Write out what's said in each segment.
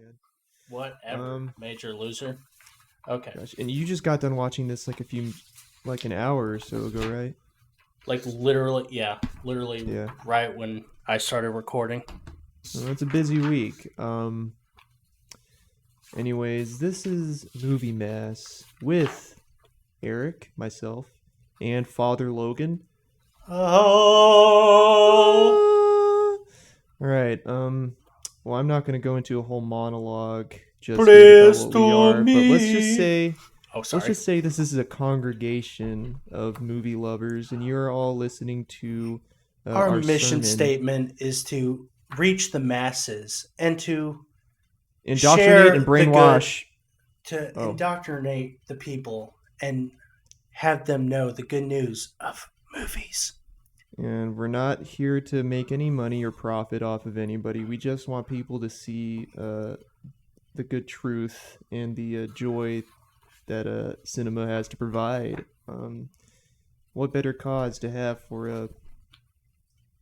man. Whatever. Major loser. Okay. Gosh, and you just got done watching this like an hour or so ago, right? Like literally, yeah, literally Yeah. right when I started recording. Well, it's a busy week. Anyways, this is Movie Mass with Eric, myself, and Father Logan. Oh, All right. Well, I'm not going to go into a whole monologue just please about what we to are, me. but let's just say Oh, sorry. let's just say this is a congregation of movie lovers, and you're all listening to Our mission sermon. statement is to reach the masses and to Indoctrinate share and the brainwash. to indoctrinate the people and have them know the good news of movies. And we're not here to make any money or profit off of anybody. We just want people to see the good truth and the joy that cinema has to provide. What better cause to have for a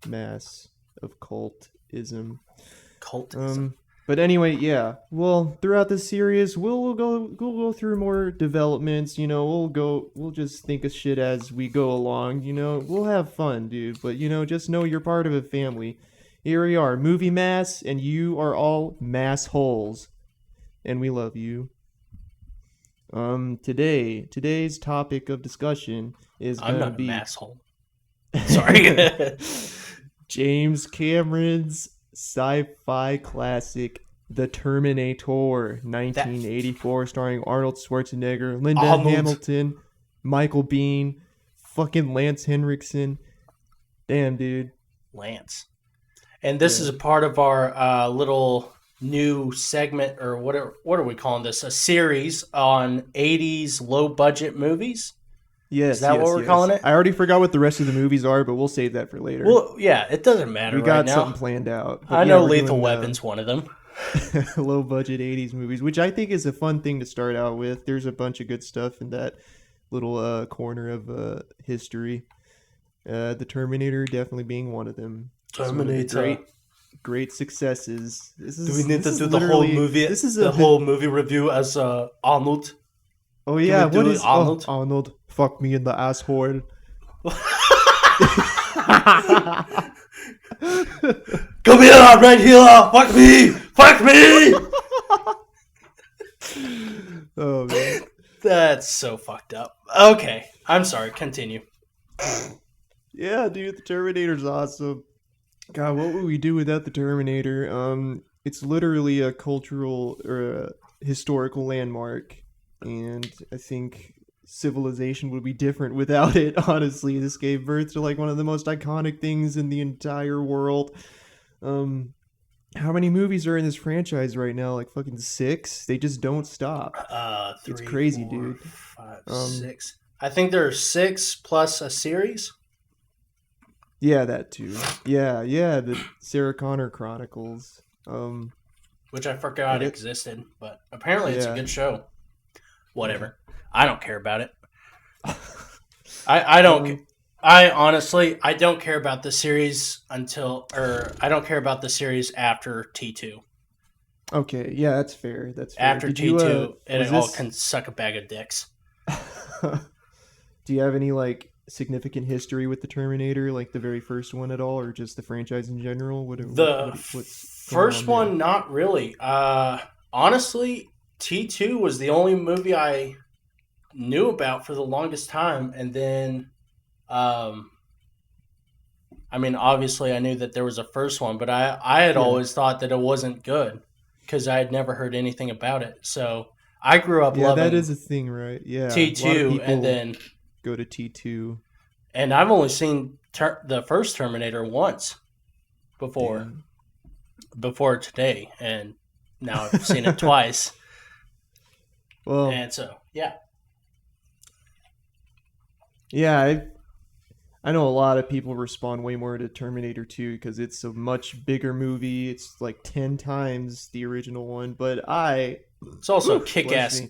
mass of cultism? But anyway, yeah. Well, throughout this series, we'll go through more developments. You know, we'll just think of shit as we go along. You know, we'll have fun, dude. But just know you're part of a family. Here we are, Movie Mass, and you are all mass holes, and we love you. Today's topic of discussion is gonna be I'm not an asshole. Sorry. James Cameron's sci-fi classic, The Terminator, 1984, starring Arnold Schwarzenegger, Linda Hamilton, Michael Biehn, fucking Lance Henriksen. Damn, dude. Lance. And this is a part of our little new segment, or what are we calling this? A series on 80s low-budget movies? Yes, is that what we're calling it? I already forgot what the rest of the movies are, but we'll save that for later. Well, yeah, it doesn't matter we got now. something planned out. I know Lethal Weapon's one of them. Low budget 80s movies, which I think is a fun thing to start out with. There's a bunch of good stuff in that little corner of history. The Terminator definitely being one of them. Terminator. Great successes. Do we need to do the whole movie? This is the whole movie review as Arnold. Oh yeah, what is Arnold? Arnold, fuck me in the asshole. Come here, right here. Fuck me. Oh man, that's so fucked up. Okay, I'm sorry. Continue. Yeah, dude, the Terminator's awesome. God, what would we do without the Terminator? It's literally a cultural or a historical landmark, and I think civilization would be different without it. Honestly, this gave birth to like one of the most iconic things in the entire world. How many movies are in this franchise right now? Like fucking 6. They just don't stop. 3, it's crazy, 4, dude. 5, 6. I think there are 6 plus a series. Yeah, that too. Yeah, the Sarah Connor Chronicles. Which I forgot existed, but apparently it's a good show. Whatever. I don't care about it. I don't. I honestly, I don't care about the series I don't care about the series after T2. Okay, yeah, that's fair. After T2, it all can suck a bag of dicks. Do you have any like significant history with the Terminator, like the very first one at all, or just the franchise in general? First one, not really. Honestly, T2 was the only movie I knew about for the longest time, and then, I mean, obviously, I knew that there was a first one, but I had always thought that it wasn't good because I had never heard anything about it. So I grew up loving. Yeah, that is a thing, right? Yeah, T2, and then go to T2. And I've only seen the first Terminator once before today, and now I've seen it twice. Well, and so yeah, I know a lot of people respond way more to Terminator 2 because it's a much bigger movie. It's like 10 times the original one, but it's also a kick-ass.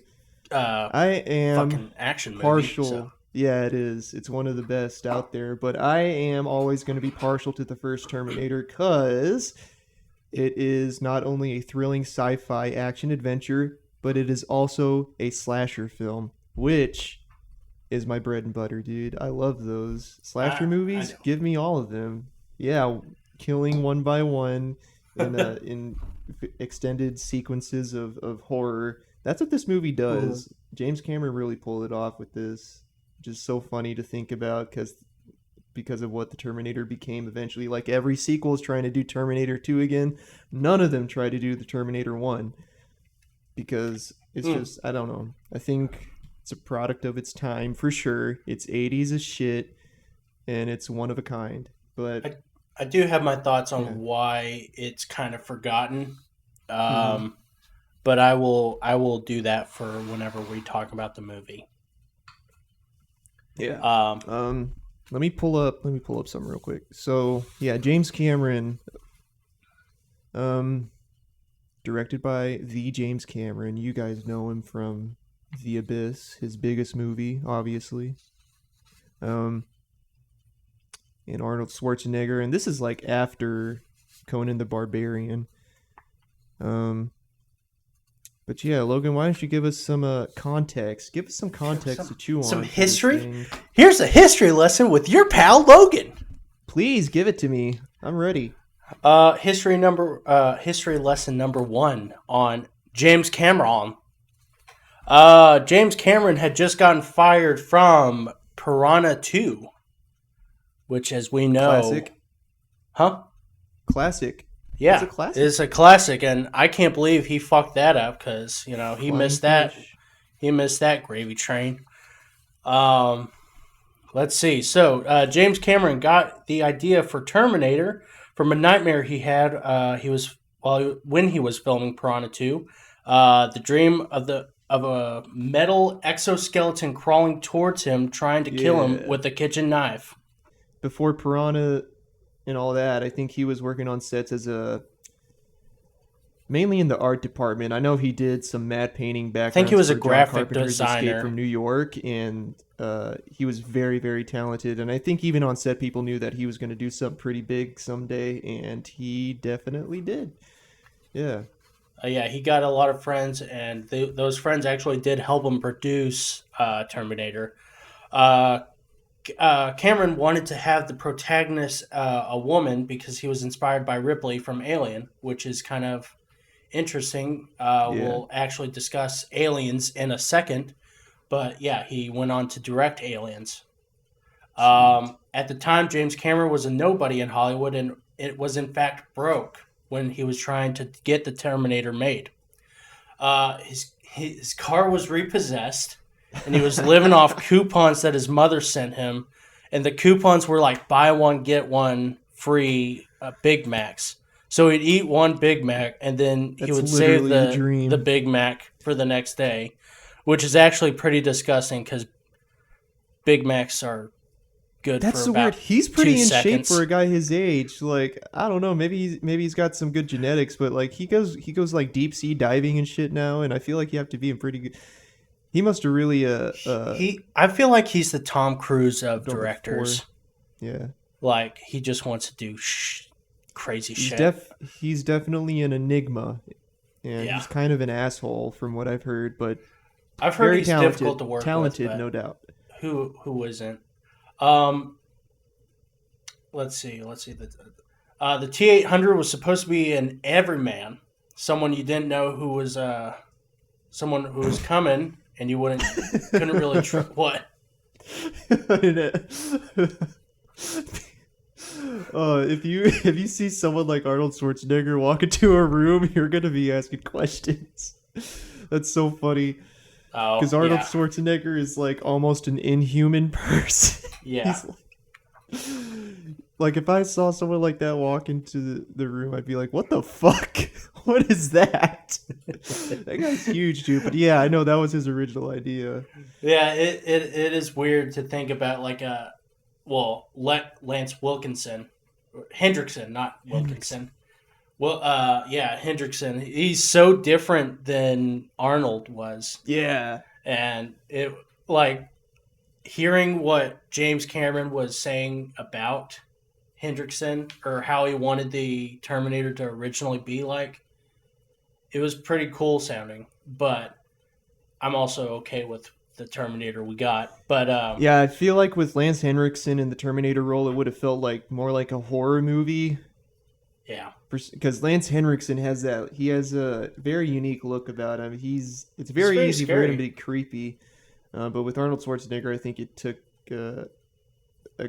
I am fucking action movie. Partial. So. Yeah, it is. It's one of the best out there, but I am always going to be partial to the first Terminator because It is not only a thrilling sci-fi action adventure, but it is also a slasher film, which is my bread and butter, dude. I love those slasher I movies. Give me all of them. Yeah, killing one by one in extended sequences of horror. That's what this movie do. does. James Cameron really pulled it off with this. Just so funny to think about because of what the Terminator became eventually. Like every sequel is trying to do Terminator 2 again. None of them try to do the Terminator 1 because it's just, I don't know. I think it's a product of its time for sure. It's 80s as shit and it's one of a kind. But I do have my thoughts yeah. on why it's kind of forgotten. Mm-hmm. But I will do that for whenever we talk about the movie. Yeah. Um, Let me pull up some real quick. So yeah, James Cameron, um, directed by the James Cameron. You guys know him from The Abyss, his biggest movie, obviously. Um, and Arnold Schwarzenegger, and this is like after Conan the Barbarian. Um, but yeah, Logan, why don't you give us some context? Give us some context to chew some on for this history. thing. Here's a history lesson with your pal Logan. Please give it to me. I'm ready. History lesson number 1 on James Cameron. James Cameron had just gotten fired from Piranha 2, which, as we know, Classic. huh? Classic. Yeah, It's a classic. it's a classic, and I can't believe he fucked that up because he Flying missed that. fish. He missed that gravy train. Um, let's see. So James Cameron got the idea for Terminator from a nightmare he had. When he was filming Piranha 2. The dream of a metal exoskeleton crawling towards him, trying to kill him Yeah. with a kitchen knife. Before Piranha and all that, I think he was working on sets as mainly in the art department. I know he did some matte painting I think he backgrounds was a for John graphic Carpenter's Escape designer. from New York, and he was very, very talented. And I think even on set, people knew that he was going to do something pretty big someday, and he definitely did. Yeah. Yeah, he got a lot of friends, and those friends actually did help him produce Terminator. Uh, Cameron wanted to have the protagonist a woman because he was inspired by Ripley from Alien, which is kind of interesting. Yeah. We'll actually discuss Aliens in a second, but yeah, he went on to direct Aliens. Sweet. At the time, James Cameron was a nobody in Hollywood, and it was in fact broke when he was trying to get the Terminator made. His car was repossessed, and he was living off coupons that his mother sent him, and the coupons were like buy one get one free Big Macs. So he'd eat one Big Mac, and then he That's would save literally the the dream. Big Mac for the next day, which is actually pretty disgusting because Big Macs are good That's for the word. about He's 2 pretty in shape seconds. for a guy his age. Like I don't know, maybe he's got some good genetics, but like he goes like deep sea diving and shit now, and I feel like you have to be in pretty good. He must have really I feel like he's the Tom Cruise of done before. directors. Yeah, Like he just wants to do crazy he's shit. he's definitely an enigma, and Yeah, he's kind of an asshole from what I've heard, but I've heard very he's difficult to work talented, with, no doubt. but who isn't? Um, let's see. The T-800 was supposed to be an everyman, someone you didn't know who was someone who was coming, and you couldn't really what. If you see someone like Arnold Schwarzenegger walk into a room, you're gonna be asking questions. That's so funny Oh because Arnold yeah, Schwarzenegger is like almost an inhuman person. yeah. He's like if I saw someone like that walk into the room, I'd be like, "What the fuck? What is that?" That guy's huge, dude. But yeah, I know that was his original idea. Yeah, it is weird to think about like Lance Wilkinson, Hendrickson, not Hendrix. Wilkinson. Well, yeah, Hendrickson. He's so different than Arnold was, Yeah. and it like hearing what James Cameron was saying about Hendrickson or how he wanted the Terminator to originally be like, it was pretty cool sounding. But I'm also okay with the Terminator we got. But Yeah, I feel like with Lance Henriksen in the Terminator role, it would have felt like more like a horror movie. Yeah, because Lance Henriksen has that. He has a very unique look about him. It's it's very very easy for him to scary. be creepy. But with Arnold Schwarzenegger, I think it took a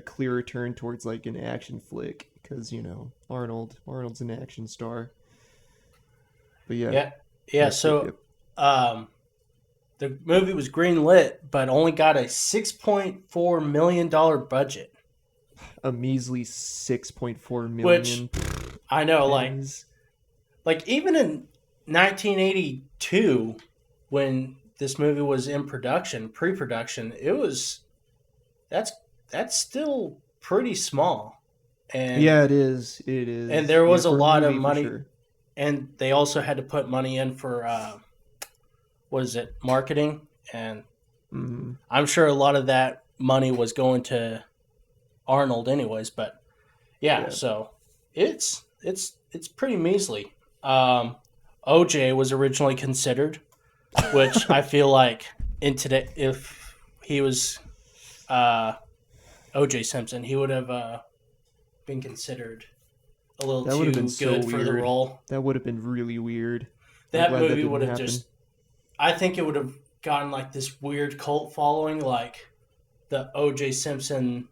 clearer turn towards like an action flick because Arnold's an action star. But yeah, Yeah, yeah. yep. So the movie was green lit, but only got a $6.4 million budget, A measly 6.4 which million I know, pennies. like even in 1982, when this movie was in production, pre-production, it was that's that's still pretty small, and Yeah, it is. It and is. there Yeah, was a for a lot of movie for money, sure. and they also had to put money in for what is it, marketing, and Mm-hmm. I'm sure a lot of that money was going to Arnold anyways, but yeah, Yeah. so it's pretty measly. OJ was originally considered, which I feel like in today, if he was uh, OJ Simpson, he would have been considered a little That would have been too so good for the weird. role. That would have been really weird. I'm That glad that movie didn't would have happen. just, I think it would have gotten like this weird cult following, like the OJ Simpson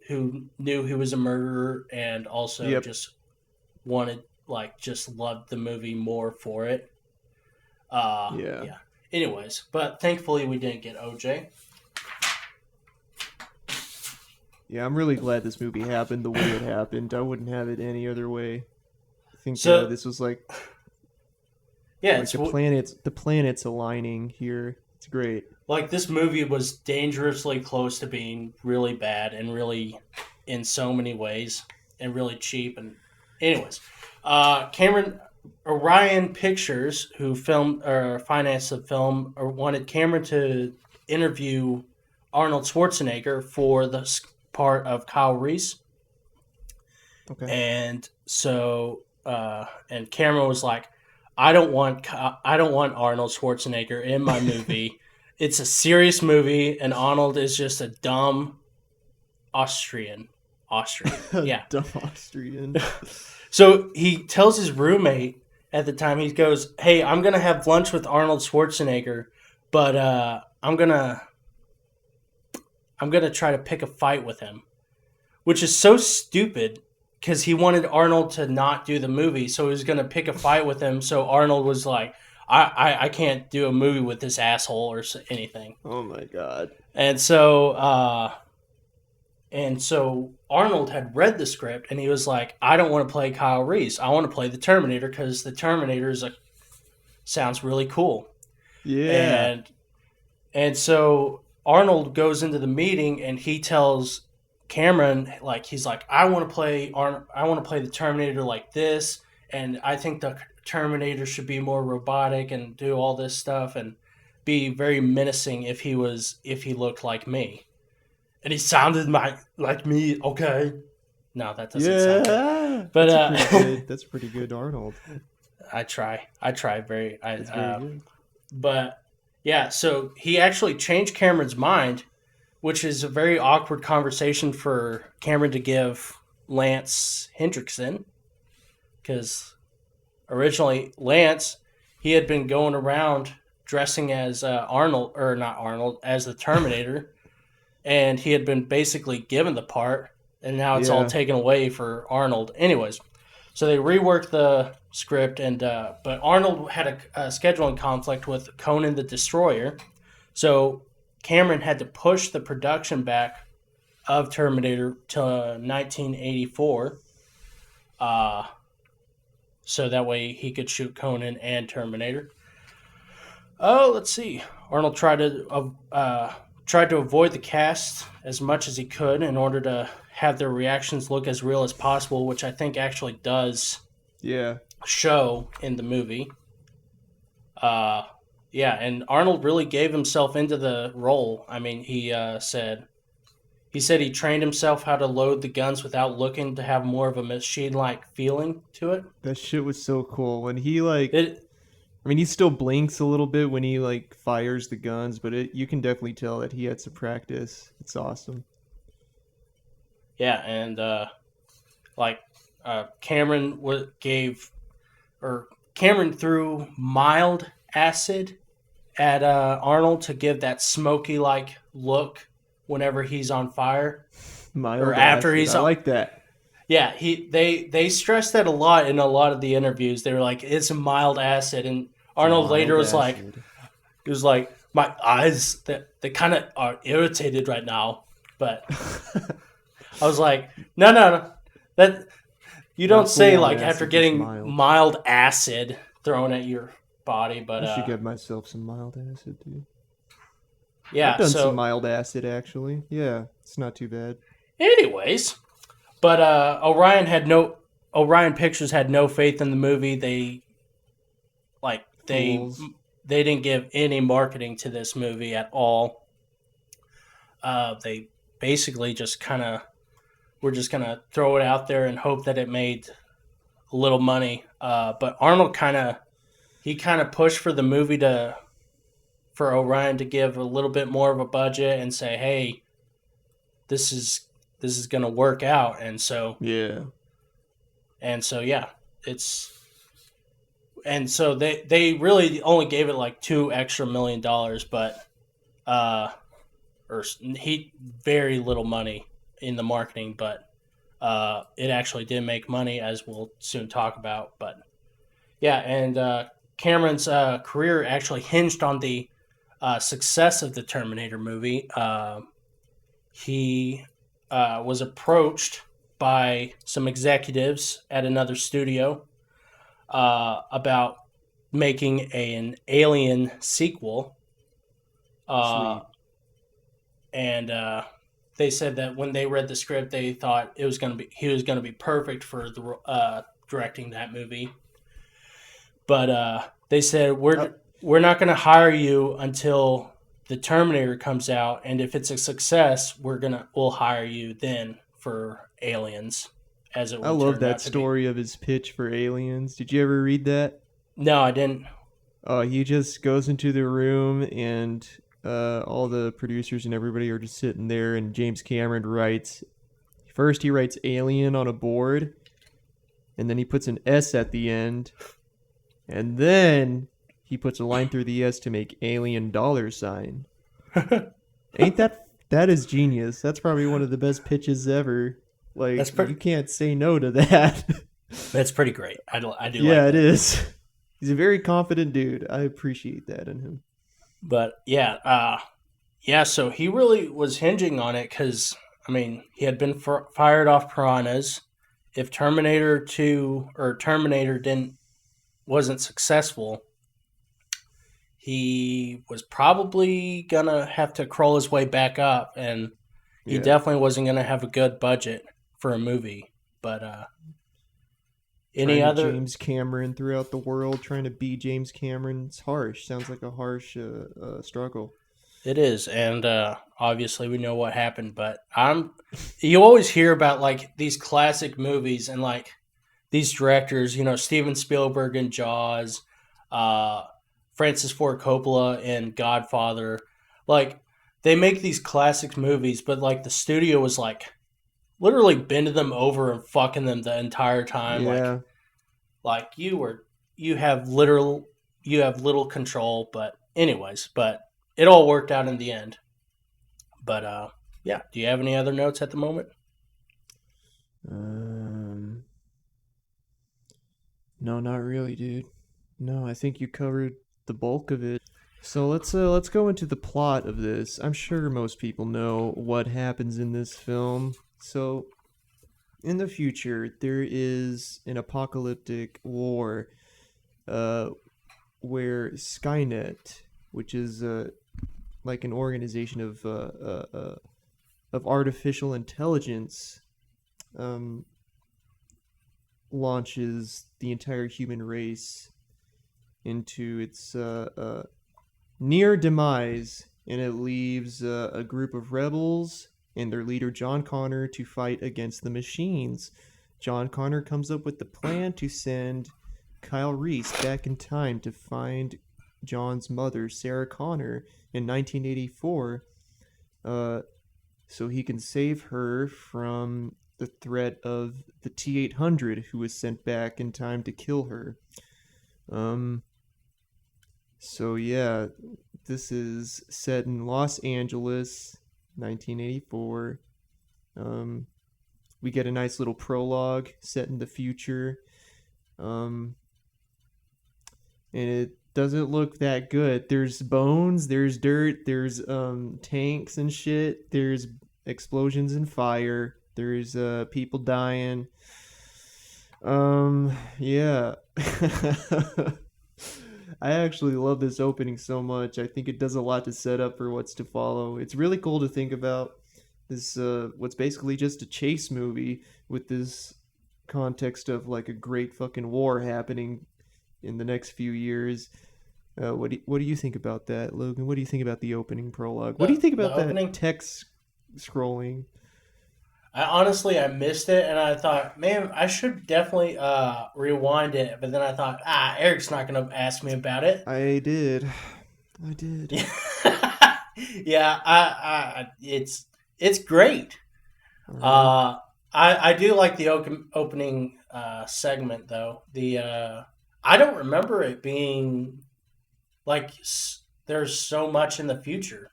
who knew he was a murderer and also Yep. just wanted, like, just loved the movie more for it. Yeah. Yeah. Anyways, but thankfully we didn't get OJ. Yeah, I'm really glad this movie happened the way it happened. I wouldn't have it any other way. I think So this was like yeah, like the planets aligning here. It's great. like this movie was dangerously close to being really bad and really in so many ways and really cheap. And anyways, Cameron Orion Pictures, who filmed or financed the film, or wanted Cameron to interview Arnold Schwarzenegger for the part of Kyle Reese, Okay. and so and Cameron was like, I don't want Arnold Schwarzenegger in my movie. It's a serious movie, and Arnold is just a dumb Austrian. Yeah. Dumb Austrian. So he tells his roommate at the time, he goes, "Hey, I'm gonna have lunch with Arnold Schwarzenegger, but I'm gonna try to pick a fight with him," which is so stupid because he wanted Arnold to not do the movie, so he was gonna pick a fight with him. So Arnold was like, "I can't do a movie with this asshole or anything," Oh my god. and so Arnold had read the script and he was like, "I don't want to play Kyle Reese. I want to play the Terminator because the Terminator sounds really cool." Yeah. And so Arnold goes into the meeting and he tells Cameron, like, he's like, I want to play the Terminator like this, and I think the Terminator should be more robotic and do all this stuff and be very menacing if he looked like me. And he sounded like me. Okay, no, that doesn't sound good. Yeah. But That's pretty good. That's pretty good, Arnold. I try very. That's very good. But yeah, so he actually changed Cameron's mind, which is a very awkward conversation for Cameron to give Lance Hendrickson, because originally Lance, he had been going around dressing as Arnold, or not Arnold, as the Terminator, and he had been basically given the part, and now it's all Yeah. taken away for Arnold. Anyways, so they reworked the script, and but Arnold had a scheduling conflict with Conan the Destroyer, so Cameron had to push the production back of Terminator to 1984, so that way he could shoot Conan and Terminator. Oh, let's see. Arnold tried to avoid the cast as much as he could in order to have their reactions look as real as possible, which I think actually does Yeah. show in the movie. Yeah, and Arnold really gave himself into the role. I mean, he said He said he trained himself how to load the guns without looking to have more of a machine-like feeling to it. That shit was so cool when he like. It, I mean, he still blinks a little bit when he like fires the guns, but you can definitely tell that he had some practice. It's awesome. yeah, and like Cameron gave or Cameron threw mild acid at Arnold to give that smoky like look whenever he's on fire or Mild after acid. he's I on. like that. Yeah, they stressed that a lot in a lot of the interviews. They were like, "It's a mild acid," and It's a Arnold later mild was like, acid. "He was like, my eyes they kind of are irritated right now." But I was like, "No, no, no, that you don't Not say full on like after acid, just getting mild. mild acid thrown at your body." But I should get myself some mild acid, dude. I've yeah. done some So, mild acid actually. Yeah, it's not too bad. anyways, but Orion Pictures had no faith in the movie. Like Fools. they didn't give any marketing to this movie at all. They basically just kind of were just gonna throw it out there and hope that it made a little money. But Arnold kind of pushed for the movie to for Orion to give a little bit more of a budget and say, hey, this is gonna work out. Yeah. And so yeah, it's and so they really only gave it like $2 extra million, but or he very little money in the marketing, but it actually did make money, as we'll soon talk about. But yeah, and Cameron's career actually hinged on the success of the Terminator movie. He was approached by some executives at another studio about making an Alien sequel. Uh, Sweet. and they said that when they read the script, they thought he was going to be perfect for directing that movie. But they said Oh, we're not going to hire you until the Terminator comes out, and if it's a success, we'll hire you then for Aliens, as it I will love turn that out to be. story of his pitch for Aliens. Did you ever read that? No, I didn't. Oh, he just goes into the room and all the producers and everybody are just sitting there, and James Cameron writes. First, he writes Alien on a board, and then he puts an S at the end, and then he puts a line through the S to make Alien $sign. Ain't that is genius? That's probably one of the best pitches ever. That's Like pretty. you can't say no to that. That's pretty great. I do like Yeah, it that. is. He's a very confident dude. I appreciate that in him. But yeah, yeah. So he really was hinging on it because I mean he had been fired off Piranhas. If Terminator 2 or Terminator didn't wasn't successful, he was probably gonna have to crawl his way back up, and he Yeah. definitely wasn't gonna have a good budget for a movie. But any Trying to other? James Cameron throughout the world, trying to be James Cameron. It's harsh. Sounds like a harsh struggle. It is, and obviously we know what happened. But you always hear about like these classic movies and like these directors, Steven Spielberg in Jaws, uh, Francis Ford Coppola in Godfather. Like they make these classic movies, but like the studio was like literally bending them over and fucking them the entire time. Yeah. Like you have literal you have little control. But anyways, but it all worked out in the end. But yeah, do you have any other notes at the moment? Um. No, not really, dude. No, I think you covered the bulk of it. So let's go into the plot of this. I'm sure most people know what happens in this film. So in the future, there is an apocalyptic war, uh, where Skynet, which is like an organization of artificial intelligence, um, launches the entire human race into its near demise, and it leaves a group of rebels and their leader John Connor to fight against the machines. John Connor comes up with the plan to send Kyle Reese back in time to find John's mother, Sarah Connor, in 1984, so he can save her from the threat of the T-800, who was sent back in time to kill her. So yeah, this is set in Los Angeles, 1984. We get a nice little prologue set in the future. And it doesn't look that good. There's bones, there's dirt, there's tanks and shit, there's explosions and fire, there's people dying. Yeah. I actually love this opening so much. I think it does a lot to set up for what's to follow. It's really cool to think about this what's basically just a chase movie with this context of like a great fucking war happening in the next few years. What do you think about that, Logan? What do you think about the opening prologue? What do you think about that text scrolling? I missed it, and I thought, man, I should definitely rewind it. But then I thought, Eric's not going to ask me about it. I did. Yeah, it's great. Right. I do like the opening segment though. I don't remember it being like there's so much in the future.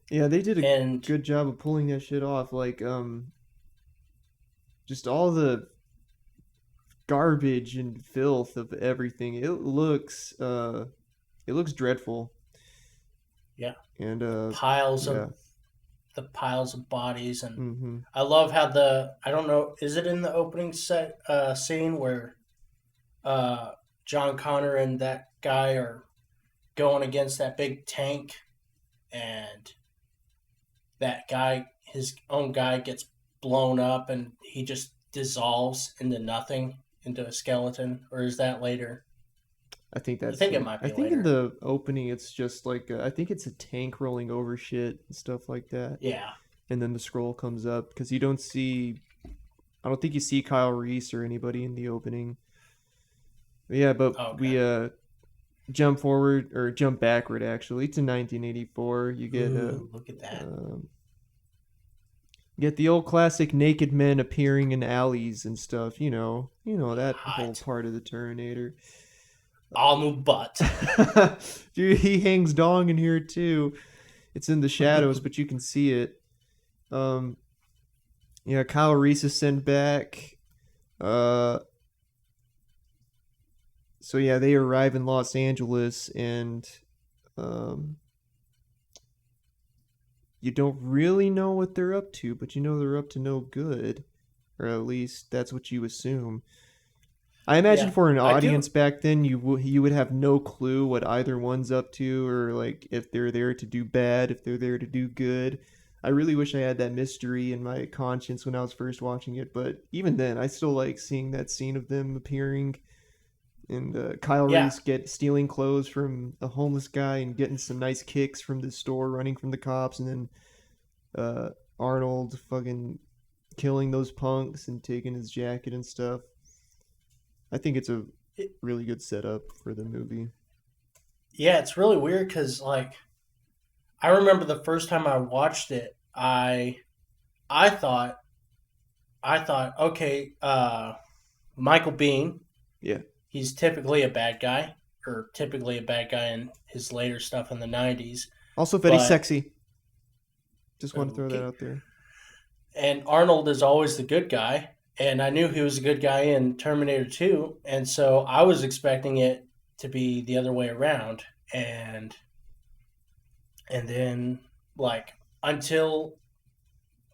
Yeah, they did a good job of pulling that shit off. Like, just all the garbage and filth of everything. It looks dreadful. Yeah. And piles of bodies, and I love how I don't know, is it in the opening scene where John Connor and that guy are going against that big tank, and that guy, his own guy, gets blown up and he just dissolves into nothing, into a skeleton? Or is that later? I think it might be. I think later. In the opening it's just like I think it's a tank rolling over shit and stuff like that. Yeah. And then the scroll comes up because I don't think you see Kyle Reese or anybody in the opening. But yeah, but we jump backward actually to 1984. You get look at that. You get the old classic naked men appearing in alleys and stuff. You know that whole part of the Terminator. All new butt. Dude, he hangs dong in here too. It's in the shadows, but you can see it. Yeah, Kyle Reese is sent back. So yeah, they arrive in Los Angeles, and you don't really know what they're up to, but you know they're up to no good, or at least that's what you assume. I imagine for an audience back then, you would have no clue what either one's up to, or like if they're there to do bad, if they're there to do good. I really wish I had that mystery in my conscience when I was first watching it, but even then, I still like seeing that scene of them appearing, and Kyle Reese stealing clothes from a homeless guy and getting some nice kicks from the store, running from the cops, and then Arnold fucking killing those punks and taking his jacket and stuff. I think it's a really good setup for the movie. Yeah, it's really weird because, like, I remember the first time I watched it, I thought, okay, Michael Biehn. Yeah. He's typically a bad guy in his later stuff in the 90s. Also very sexy. Just want to throw that out there. And Arnold is always the good guy. And I knew he was a good guy in Terminator 2, and so I was expecting it to be the other way around. And then, like, until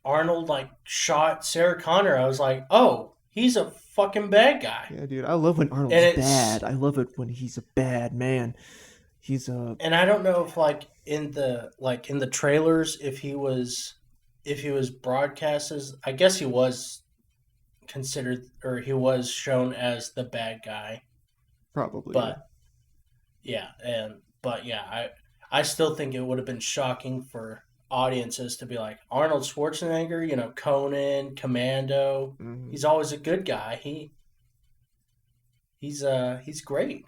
Arnold, like, shot Sarah Connor, I was like, oh, he's a fucking bad guy. Yeah, dude, I love when Arnold's bad. I love it when he's a bad man. He's a... And I don't know if, like, in the trailers, if he was broadcast as... I guess he was considered, or he was shown as the bad guy, probably. But I still think it would have been shocking for audiences to be like Arnold Schwarzenegger, you know, Conan, Commando. Mm-hmm. He's always a good guy. He's great.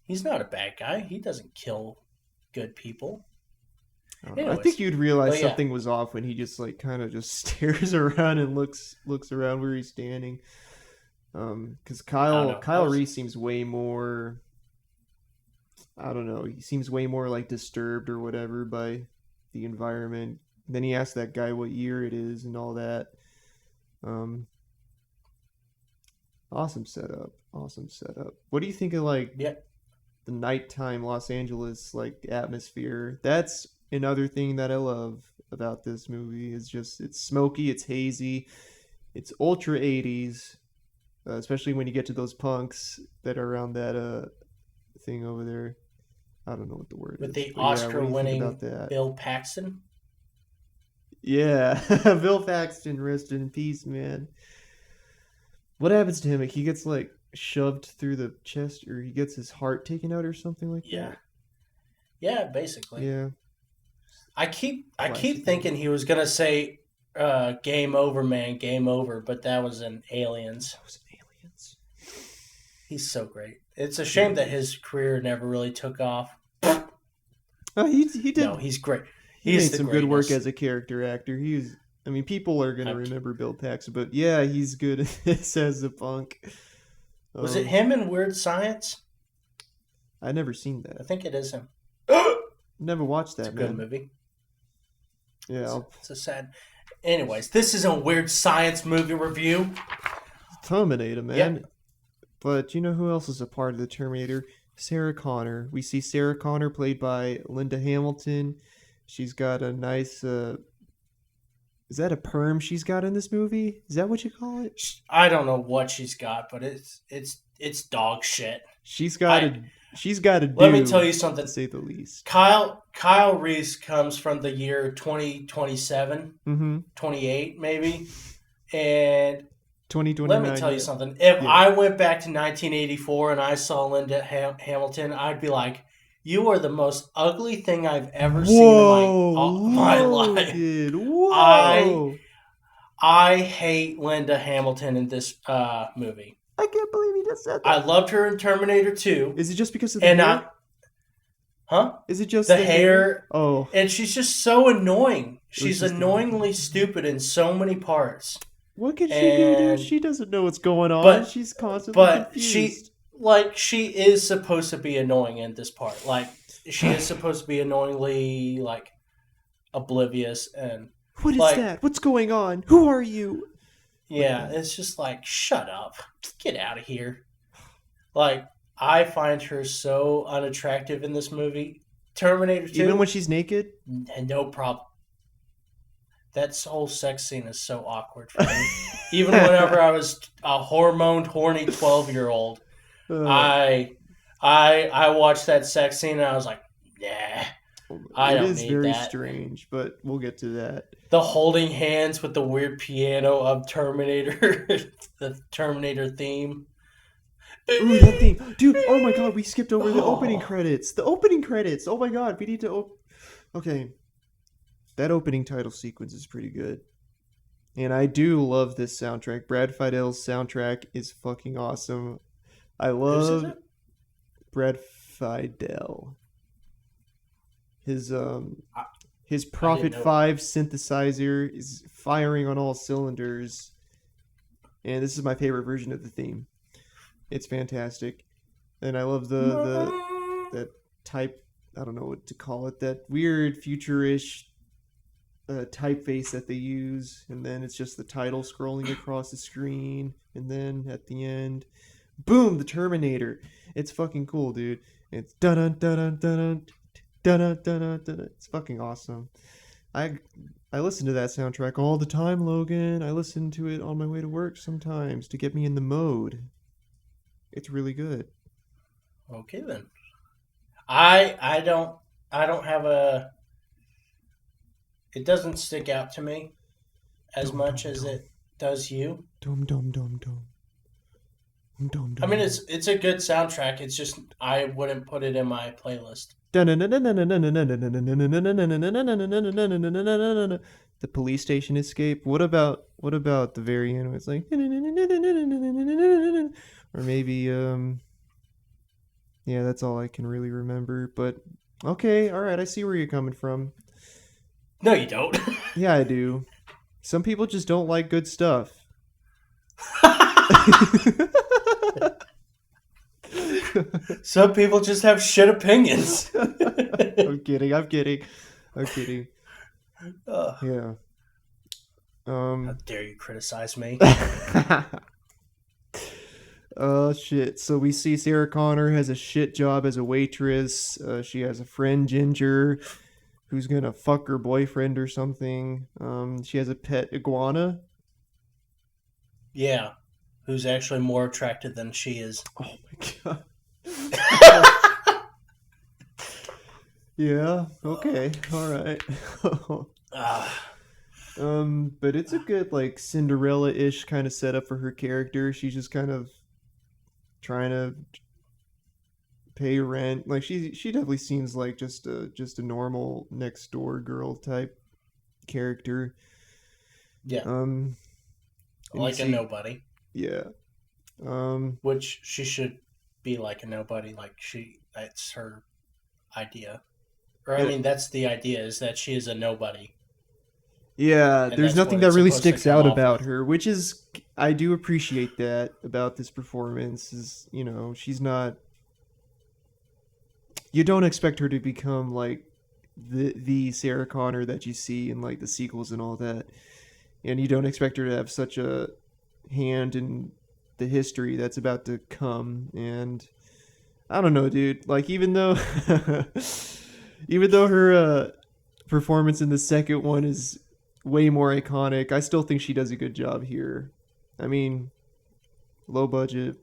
He's not a bad guy. He doesn't kill good people. I think Anyways, you'd realize but yeah, something was off when he just like kind of just stares around and looks around where he's standing. Because I don't know. I Kyle was Reese seems way more. I don't know. He seems way more like disturbed or whatever by the environment. Then he asks that guy what year it is and all that. Um, awesome setup. Awesome setup. What do you think of like yeah. the nighttime Los Angeles like atmosphere? That's another thing that I love about this movie is just it's smoky, it's hazy, it's ultra 80s, especially when you get to those punks that are around that thing over there. I don't know what the word With is, the but yeah, what do you think about Oscar-winning that? Bill Paxton. Yeah, Bill Paxton, rest in peace, man. What happens to him? Like, he gets like shoved through the chest, or he gets his heart taken out, or something like Yeah, that. yeah. Basically, Yeah, I keep classic thinking movie. he was gonna say, "Game over, man, game over," but that was in Aliens. That was aliens. He's so great. It's a He shame that is. his career never really took off. He No, did he's great. he He's made the some good work greatest. as a character actor. He's I mean, people are gonna I, remember Bill Paxton, but yeah, he's good at this as a punk. was it Um, him in Weird Science? I never seen I that. think it is him. Never watched It's a that, good man. movie. Yeah, It's a sad. Anyways, this is a Weird Science movie review. Terminator, man. Yep. But you know who else is a part of the Terminator? Sarah Connor. We see Sarah Connor played by Linda Hamilton. She's got a nice. Is that a perm she's got in this movie? Is that what you call it? I don't know what she's got, but it's dog shit. She's got I a. She's got a Let me tell do, you to something. say the least. Kyle Reese comes from the year 2027, Mm-hmm. 28 maybe, and let me 2029. tell you Yeah. something. If Yeah. I went back to 1984 and I saw Linda Hamilton, I'd be like, "You are the most ugly thing I've ever seen in Whoa, my life." Logan. I Whoa. I hate Linda Hamilton in this movie. I can't believe you just said I that. loved her in Terminator 2, Is it just because of the and hair? huh? Is it just The the hair? hair, Oh, and she's just so annoying. it was She's just the hair. annoyingly stupid in so many parts. What can she do, dude? And She doesn't know what's going on. but She's constantly but she confused. she is supposed to be annoying in this part. Like she is supposed to be annoyingly like oblivious and What is like that? What's going on? Who are you? Like yeah, that. it's just like shut up. Get out of here. Like I find her so unattractive in this movie. Terminator Even when 2, she's naked? no problem. That whole sex scene is so awkward for me. Even whenever I was a hormoned, horny 12-year-old, Uh, I watched that sex scene and I was like, nah, I it don't is need very that. strange, but we'll get to that. The holding hands with the weird piano of Terminator, the Terminator theme. Ooh, that theme. Dude, oh my god, we skipped over the opening Oh, credits. The opening credits. Oh my god, we need to. Okay, that opening title sequence is pretty good. And I do love this soundtrack. Brad Fidell's soundtrack is fucking awesome. I whose is love it? Brad Fidel. His I, his I didn't Prophet know. 5 synthesizer is firing on all cylinders. And this is my favorite version of the theme. It's fantastic. And I love the that type, I don't know what to call it, that weird futurish typeface that they use, and then it's just the title scrolling across the screen, and then at the end, boom, the Terminator. It's fucking cool, dude. It's dun dun dun dun dun dun dun dun. It's fucking awesome. I I listen to that soundtrack all the time, Logan. I listen to it on my way to work sometimes to get me in the mode. It's really good. Okay then. I don't have a. It doesn't stick out to me as Dum dum much as dum it does you. dum dum dum dum. I mean, it's a good soundtrack. It's just I wouldn't put it in my playlist. The police station escape. What about the very end? It's like, or maybe yeah, that's all I can really remember. But okay, all right, I see where you're coming from. No, you don't. Yeah, I do. Some people just don't like good stuff. Some people just have shit opinions. I'm kidding. Yeah. How dare you criticize me? Oh shit. So we see Sarah Connor has a shit job as a waitress. She has a friend Ginger who's gonna fuck her boyfriend or something. She has a pet iguana. Yeah, who's actually more attractive than she is. Oh my god. Yeah, okay. All right. But it's a good like Cinderella-ish kind of setup for her character. She's just kind of trying to pay rent. Like she definitely seems like just a normal next door girl type character. Yeah. Like a nobody. Yeah. Which she should be like a nobody. Like that's her idea. Or I mean, that's the idea, is that she is a nobody. Yeah, And there's that's nothing what that it's really supposed to sticks come out off about with. her, which is I do appreciate that about this performance. Is she's not. You don't expect her to become like the Sarah Connor that you see in like the sequels and all that, and you don't expect her to have such a hand in the history that's about to come. And I don't know, dude. Like even though her performance in the second one is way more iconic, I still think she does a good job here. I mean, low budget.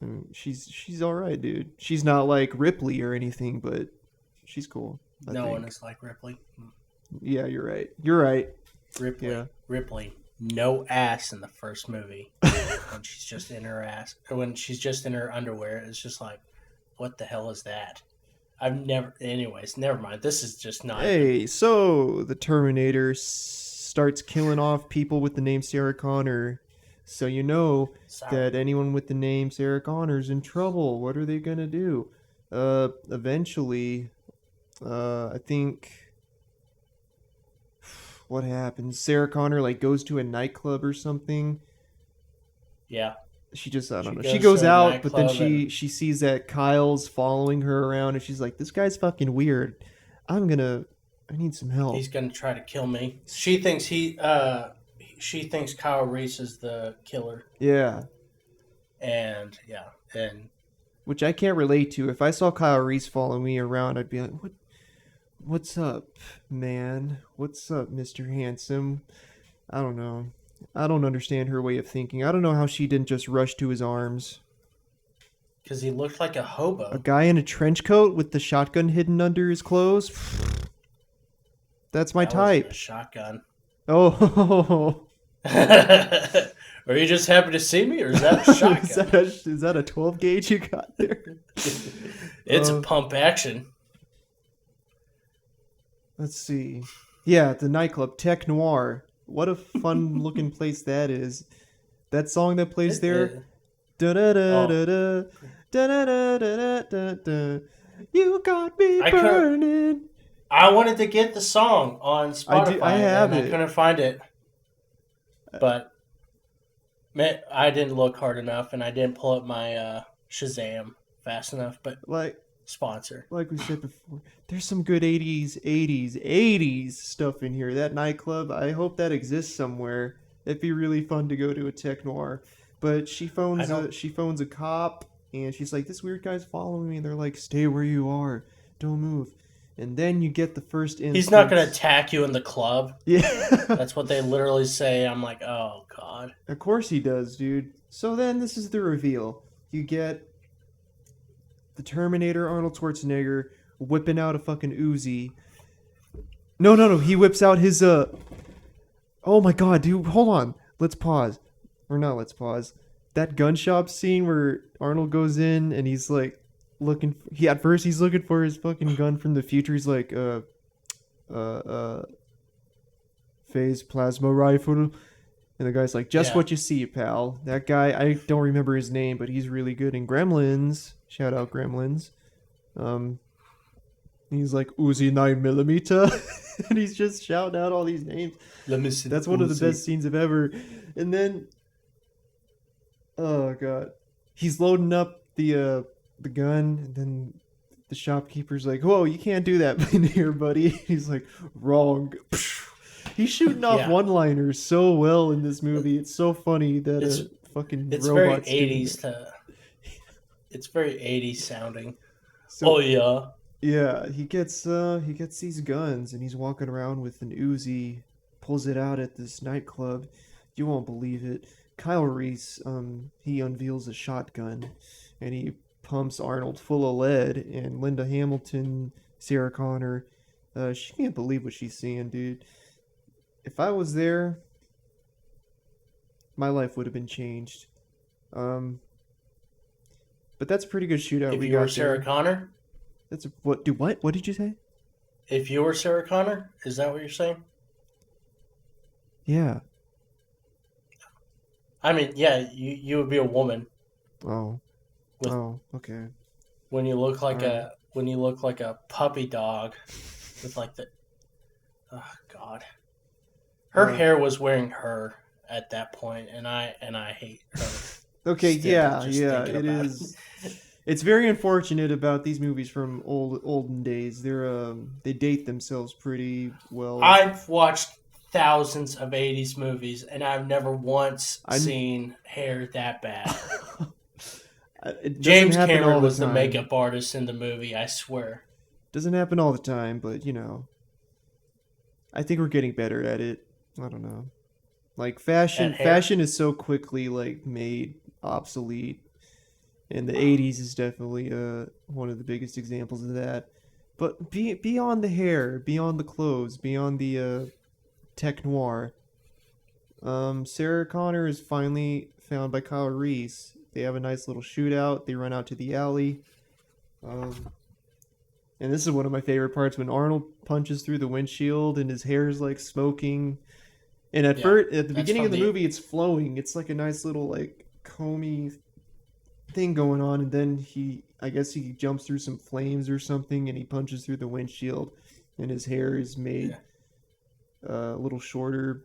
I mean, she's all right, dude. She's not like Ripley or anything, but she's cool. No one is like Ripley. Yeah, you're right. You're right. Ripley. Yeah. Ripley. No ass in the first movie. When she's just in her ass. Or when she's just in her underwear. It's just like, what the hell is that? Anyways, never mind. This is just not. Hey, so the Terminator starts killing off people with the name Sarah Connor. So you know that anyone with the name Sarah Connor is in trouble. What are they gonna do? Eventually, I think. What happens? Sarah Connor like goes to a nightclub or something. Yeah. She just I don't know. She goes to a out, but then nightclub she sees that Kyle's following her around, and she's like, "This guy's fucking weird. I need some help." He's gonna try to kill me. She thinks Kyle Reese is the killer. Yeah. And Which I can't relate to. If I saw Kyle Reese following me around, I'd be like, What's up, man? What's up, Mr. Handsome?" I don't know. I don't understand her way of thinking. I don't know how she didn't just rush to his arms. because he looked like a hobo. A guy in a trench coat with the shotgun hidden under his clothes? That's my type. Was a shotgun. Oh. Are you just happy to see me, or is that a shotgun? is that a 12 gauge you got there? It's a pump action. Let's see. Yeah, the nightclub, Tech Noir. What a fun looking place that is. That song that plays there. Da da da da da da da da da da. You got me burning. I wanted to get the song on Spotify. I have and I couldn't find it. But man, I didn't look hard enough, and I didn't pull up my Shazam fast enough. But sponsor. Like we said before, there's some good 80s stuff in here. That nightclub, I hope that exists somewhere. It'd be really fun to go to a Tech Noir. But she phones a cop, and she's like, "This weird guy's following me." And they're like, "Stay where you are. Don't move." And then you get the first instance. He's not going to attack you in the club. Yeah. That's what they literally say. I'm like, oh, God. Of course he does, dude. So then this is the reveal. You get the Terminator, Arnold Schwarzenegger, whipping out a fucking Uzi. No. He whips out his, Oh my god, dude. Hold on. Let's pause. Or not, let's pause. that gun shop scene where Arnold goes in and he's like at first he's looking for his fucking gun from the future. He's like uh phase plasma rifle. And the guy's like, just what you see, pal. That guy, I don't remember his name, but he's really good in Gremlins. Shout out Gremlins. He's like Uzi 9mm, and he's just shouting out all these names. That's one of the best scenes of ever. And then, oh god, he's loading up the gun, and then the shopkeeper's like, "Whoa, you can't do that in here, buddy." He's like, "Wrong." He's shooting off one-liners so well in this movie. It's so funny that it's very 80s it's very 80s sounding. So, yeah, he gets these guns and he's walking around with an Uzi, pulls it out at this nightclub. You won't believe it. Kyle Reese, he unveils a shotgun and he pumps Arnold full of lead, and Linda Hamilton, Sarah Connor, she can't believe what she's seeing, dude. If I was there, my life would have been changed. But that's a pretty good shootout. If you were Sarah Connor? What did you say? If you were Sarah Connor? Is that what you're saying? Yeah. I mean, yeah, you would be a woman. Oh. Okay. When you look like a puppy dog with like the oh god. Her hair was wearing her at that point, and I hate her. Okay, yeah, it is. It's very unfortunate about these movies from olden days. They date themselves pretty well. I've watched thousands of 80s movies, and I've never once seen hair that bad. James Cameron was the makeup artist in the movie, I swear. Doesn't happen all the time, but I think we're getting better at it. I don't know. Like fashion is so quickly like made obsolete, and the 80s is definitely one of the biggest examples of that. But beyond the hair, beyond the clothes, beyond the tech noir, Sarah Connor is finally found by Kyle Reese. They have a nice little shootout. They run out to the alley. And this is one of my favorite parts, when Arnold punches through the windshield and his hair is like smoking. And at the beginning of the movie, it's flowing. It's like a nice little like comey thing going on, and then I guess he jumps through some flames or something, and he punches through the windshield, and his hair is made a little shorter.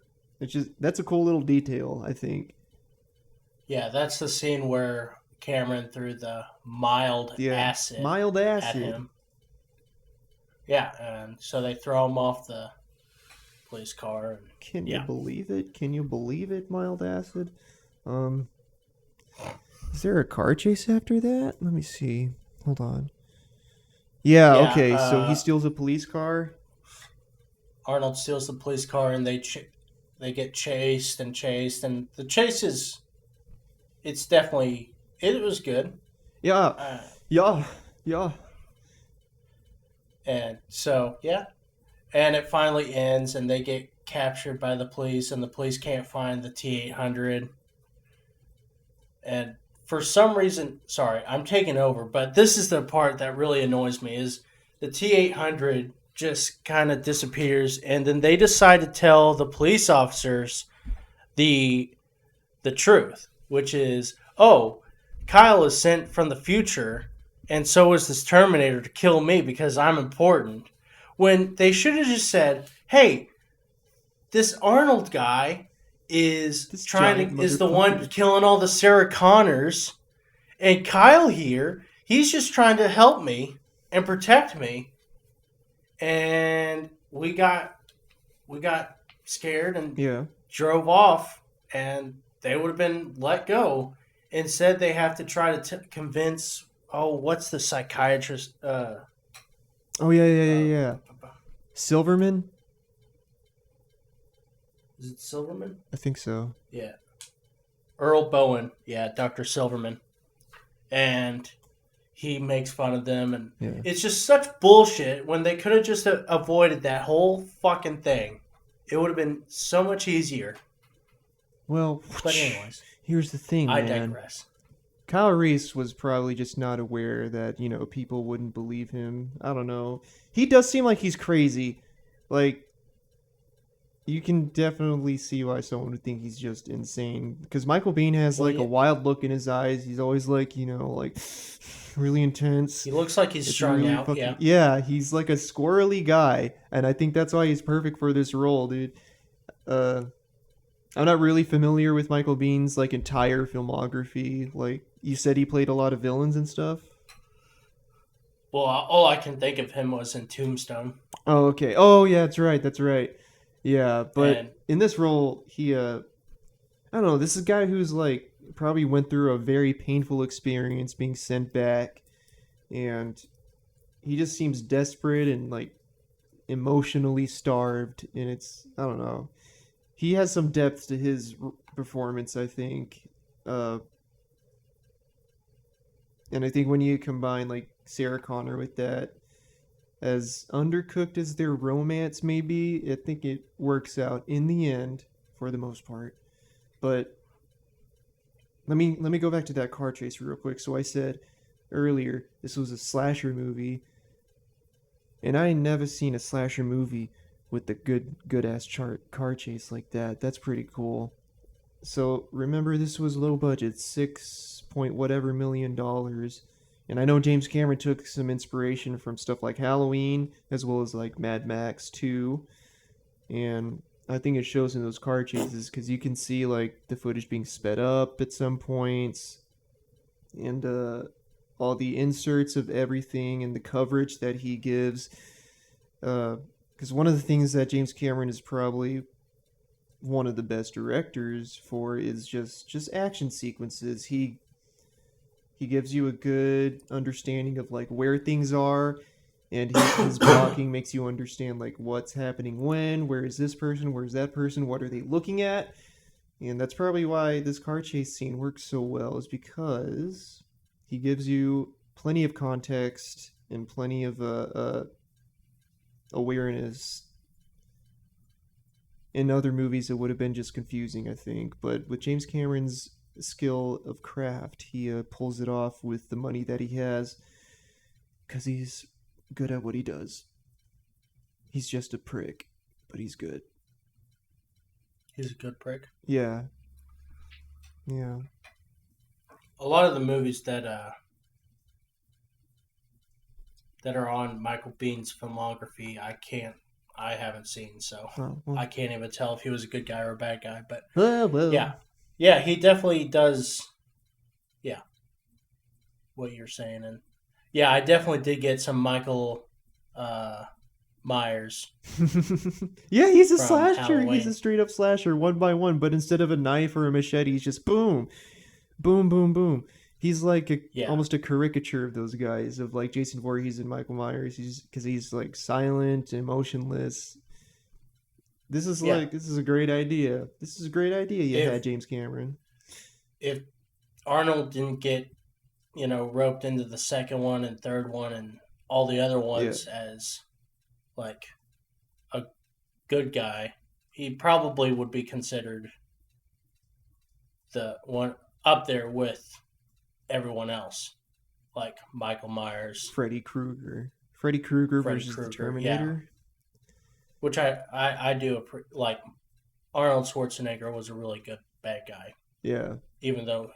That's a cool little detail, I think. Yeah, that's the scene where Cameron threw the mild acid at him. Yeah, and so they throw him off the police car. Can you believe it? Can you believe it? Mild acid. Is there a car chase after that? Let me see. Hold on. Yeah, okay. So he steals a police car. Arnold steals the police car, and they get chased, and the chase is. It's definitely. It was good. Yeah. Yeah. And so and it finally ends, and they get captured by the police, and the police can't find the T-800. And for some reason, sorry, I'm taking over, but this is the part that really annoys me, is the T-800 just kind of disappears, and then they decide to tell the police officers the truth, which is, Kyle is sent from the future, and so is this Terminator to kill me because I'm important. When they should have just said, hey, this Arnold guy is the one killing all the Sarah Connors, and Kyle here, he's just trying to help me and protect me. And we got scared and drove off, and they would have been let go. Instead, they have to try to convince. What's the psychiatrist? Silverman? Is it Silverman? I think so. Yeah. Earl Bowen. Yeah, Dr. Silverman. And he makes fun of them. And it's just such bullshit when they could have just avoided that whole fucking thing. It would have been so much easier. Well, But anyways, here's the thing, I man. digress. Kyle Reese was probably just not aware that, people wouldn't believe him. I don't know. He does seem like he's crazy. Like, you can definitely see why someone would think he's just insane. Because Michael Biehn has, Well, like, a yeah, wild look in his eyes. He's always, like, like, really intense. he looks like he's It's strung really out. fucking... Yeah. Yeah, he's, like, a squirrely guy. And I think that's why he's perfect for this role, dude. I'm not really familiar with Michael Biehn's, like, entire filmography. Like, you said he played a lot of villains and stuff? Well, all I can think of him was in Tombstone. Oh, okay. Oh, yeah, that's right. That's right. Yeah, but And in this role, I don't know, this is a guy who's, like, probably went through a very painful experience being sent back, and he just seems desperate and, like, emotionally starved, and I don't know. He has some depth to his performance, I think. And I think when you combine, like, Sarah Connor with that, as undercooked as their romance may be, I think it works out in the end for the most part. But let me go back to that car chase real quick. So I said earlier this was a slasher movie, and I ain't never seen a slasher movie with the good ass car chase like that. That's pretty cool. So remember, this was low budget, 6 point whatever $million. And I know James Cameron took some inspiration from stuff like Halloween, as well as like Mad Max 2. And I think it shows in those car chases because you can see like the footage being sped up at some points, and all the inserts of everything and the coverage that he gives. Because one of the things that James Cameron is probably one of the best directors for is just action sequences. He gives you a good understanding of like where things are, and his blocking makes you understand like what's happening when, where is this person, where's that person, what are they looking at. And that's probably why this car chase scene works so well, is because he gives you plenty of context and plenty of awareness. In other movies it would have been just confusing, I think, but with James Cameron's skill of craft, he pulls it off with the money that he has, because he's good at what he does. He's just a prick, but he's good. he's a good prick. Yeah. A lot of the movies that are on Michael Biehn's filmography, I haven't seen, so I can't even tell if he was a good guy or a bad guy. But yeah, he definitely does. Yeah, what you're saying, and yeah, I definitely did get some Michael Myers. Yeah, he's a from slasher. Halloween. He's a straight up slasher, one by one. But instead of a knife or a machete, he's just boom, boom, boom, boom. He's like almost a caricature of those guys, of like Jason Voorhees and Michael Myers. Because he's like silent and motionless. This is a great idea. This is a great idea you had, James Cameron. If Arnold didn't get, roped into the second one and third one and all the other ones as like a good guy, he probably would be considered the one up there with everyone else, like Michael Myers, Freddy Krueger versus the Terminator. Yeah. Which I do like. Arnold Schwarzenegger was a really good bad guy. Yeah. Even though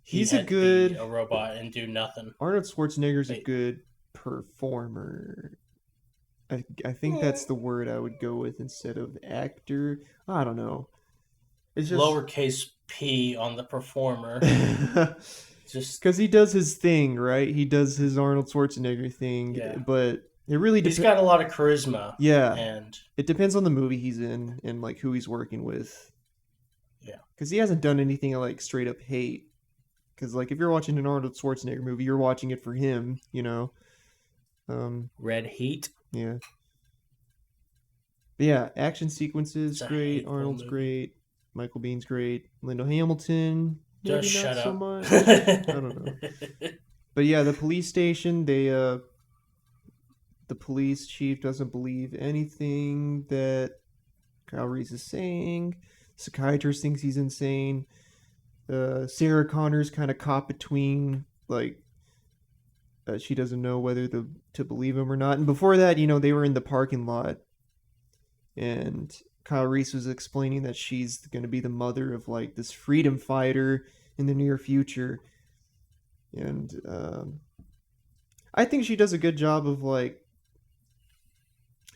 he's had to be a robot and do nothing. Arnold Schwarzenegger's a good performer. I think that's the word I would go with instead of actor. I don't know. It's just lowercase p on the performer. Just because he does his thing, right? He does his Arnold Schwarzenegger thing, but it really he's got a lot of charisma. Yeah, and it depends on the movie he's in and like who he's working with. Yeah, because he hasn't done anything I like straight up hate. Because like if you're watching an Arnold Schwarzenegger movie, you're watching it for him, Red Heat. Yeah. But yeah, action sequences great. Arnold's great. Michael Biehn's great. Linda Hamilton. Just shut up. So much. I don't know. But yeah, the police station, the police chief doesn't believe anything that Kyle Reese is saying. psychiatrist thinks he's insane. Sarah Connor's kind of caught between, like, she doesn't know whether to believe him or not. And before that, they were in the parking lot, and Kyle Reese was explaining that she's going to be the mother of, like, this freedom fighter in the near future. And I think she does a good job of, like,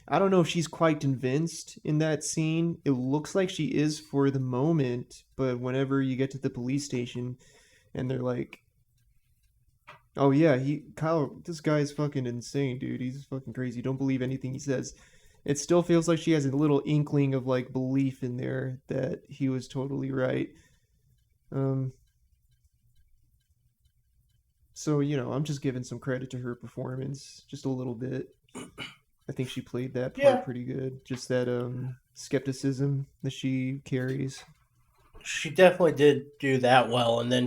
I don't know if she's quite convinced in that scene. It looks like she is for the moment, but whenever you get to the police station and they're like, oh yeah, Kyle, this guy's fucking insane, dude. He's fucking crazy. Don't believe anything he says. It still feels like she has a little inkling of, like, belief in there that he was totally right. So, I'm just giving some credit to her performance, just a little bit. I think she played that part pretty good. Just that skepticism that she carries. She definitely did do that well, and then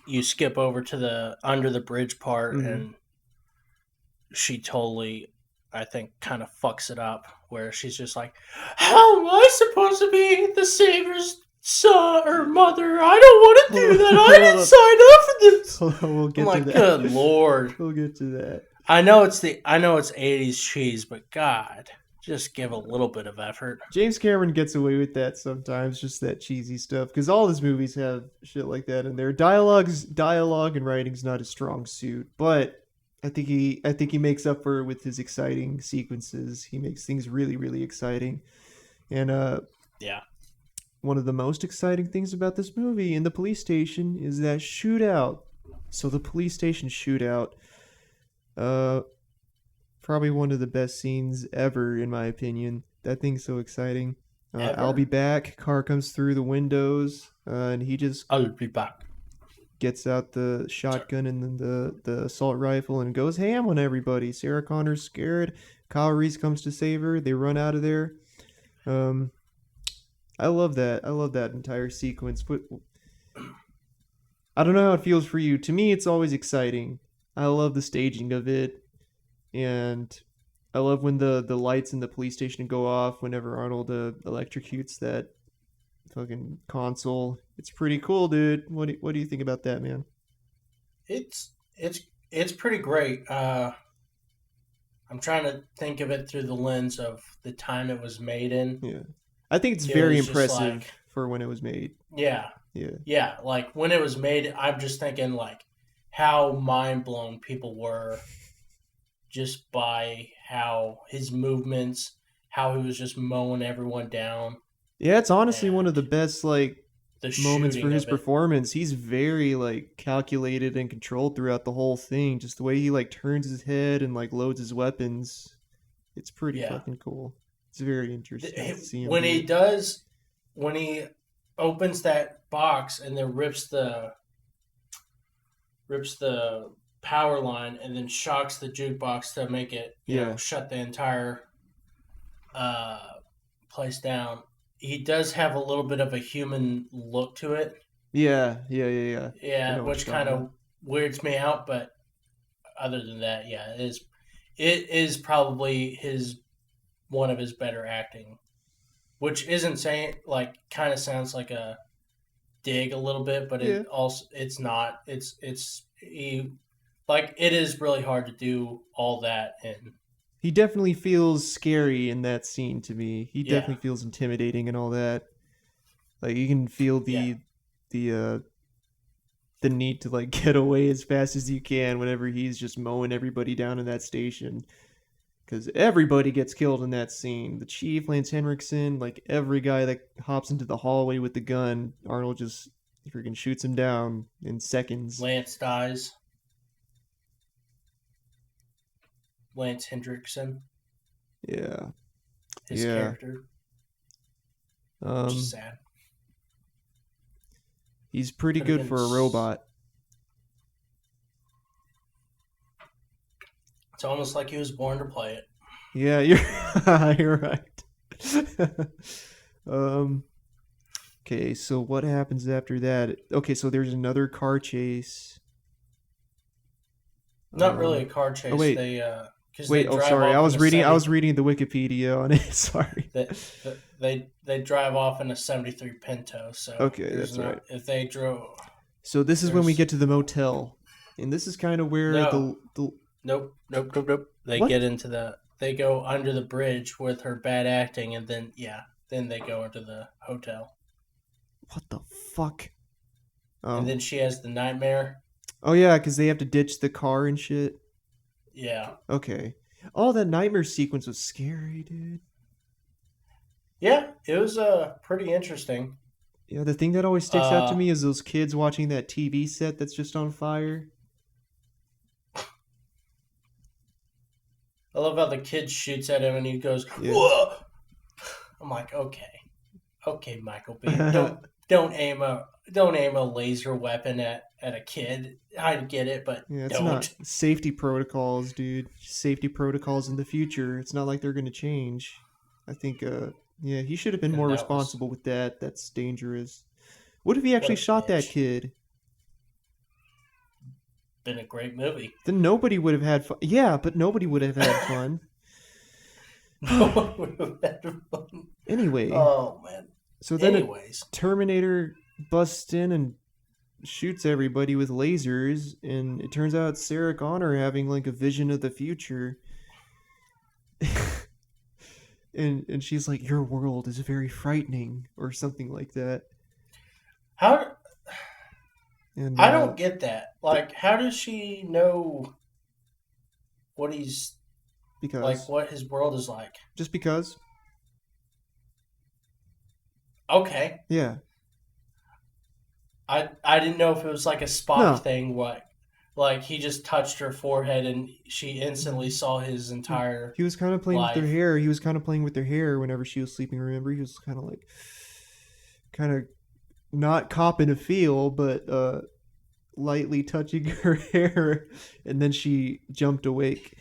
you skip over to the under the bridge part, and she totally, I think, kind of fucks it up, where she's just like, how am I supposed to be the Savior's son or mother? I don't want to do that. I didn't sign up for this. We'll get to that. Good Lord. We'll get to that. I know it's 80s cheese, but God, just give a little bit of effort. James Cameron gets away with that sometimes, just that cheesy stuff, because all his movies have shit like that in there. Dialogue and writing's not a strong suit, but I think he makes up for it with his exciting sequences. He makes things really, really exciting. And yeah. One of the most exciting things about this movie in the police station is that shootout. So the police station shootout, probably one of the best scenes ever, in my opinion. That thing's so exciting. I'll be back. Car comes through the windows, and he just I'll be back. Gets out the shotgun and then the assault rifle and goes ham on everybody. Sarah Connor's scared. Kyle Reese comes to save her. They run out of there. I love that. I love that entire sequence. But I don't know how it feels for you. To me, it's always exciting. I love the staging of it. And I love when the lights in the police station go off whenever Arnold electrocutes that fucking console. It's pretty cool, dude. What do you think about that, man? It's pretty great. I'm trying to think of it through the lens of the time it was made in. Yeah. I think it's very impressive for when it was made. Yeah. Yeah. Yeah, like when it was made, I'm just thinking like how mind blown people were just by how his movements, how he was just mowing everyone down. Yeah, it's honestly one of the best moments for his performance. He's very calculated and controlled throughout the whole thing. Just the way he turns his head and loads his weapons. It's pretty fucking cool. It's very interesting to see him when he opens that box and then rips the power line and then shocks the jukebox to make it shut the entire place down. He does have a little bit of a human look to it. Yeah, which kind of weirds me out, but other than that, it is probably one of his better acting, which isn't saying kind of sounds like a dig a little bit, but it's not. It is really hard to do all that, and he definitely feels scary in that scene to me. He definitely feels intimidating and all that. You can feel the need to get away as fast as you can whenever he's just mowing everybody down in that station. Because everybody gets killed in that scene. The Chief, Lance Henriksen, every guy that hops into the hallway with the gun, Arnold just freaking shoots him down in seconds. Lance dies. Lance Henriksen. Yeah. His character. Which is sad. He's pretty good for a robot. It's almost like he was born to play it. Yeah, you're right. Okay, so what happens after that? Okay, so there's another car chase. Not really a car chase. Oh, wait. They because they Wait, oh drive sorry, off I in was a reading 70, the Wikipedia on it. Sorry. they drive off in a 73 Pinto. So Okay, there's that's right. not if they drove. So this is when we There's get to the motel, and this is kind of where no, the nope. They what? get into they go under the bridge with her bad acting, and then they go into the hotel, What the fuck? and Oh, then she has the nightmare. oh yeah, because they have to ditch the car and shit. Yeah, Okay. Oh, that nightmare sequence was scary, dude. yeah, it was pretty interesting. Yeah, the thing that always sticks out to Uh, me is those kids watching that TV set that's just on fire. I love how the kid shoots at him and he goes, Yeah. "Whoa!" I'm like, okay, Michael B. Don't aim a laser weapon at a kid. I get it, but Yeah, it's not don't. safety protocols, dude. Safety protocols in the future. It's not like they're gonna change. I think, yeah, he should have been And more that was responsible with that. That's dangerous. What if he what actually a shot that bitch. kid? Been a great movie. Then nobody would have had fun. Yeah, but nobody would have had fun. No one would have had fun. Anyway, Oh man. so then a Anyways, Terminator busts in and shoots everybody with lasers, and it turns out it's Sarah Connor having like a vision of the future. and she's like, "Your world is very frightening," or something like that. how And I don't get that. Like, how does she know what he's because what his world is like? just because, Okay, yeah, I didn't know if it was like a Spock no, thing. What, like he just touched her forehead and she instantly saw his he, entire he was kind of playing with their life. hair. He was kind of playing with their hair whenever she was sleeping. Remember, he was kind of like, kind of not copping a feel, but lightly touching her hair, and then she jumped awake.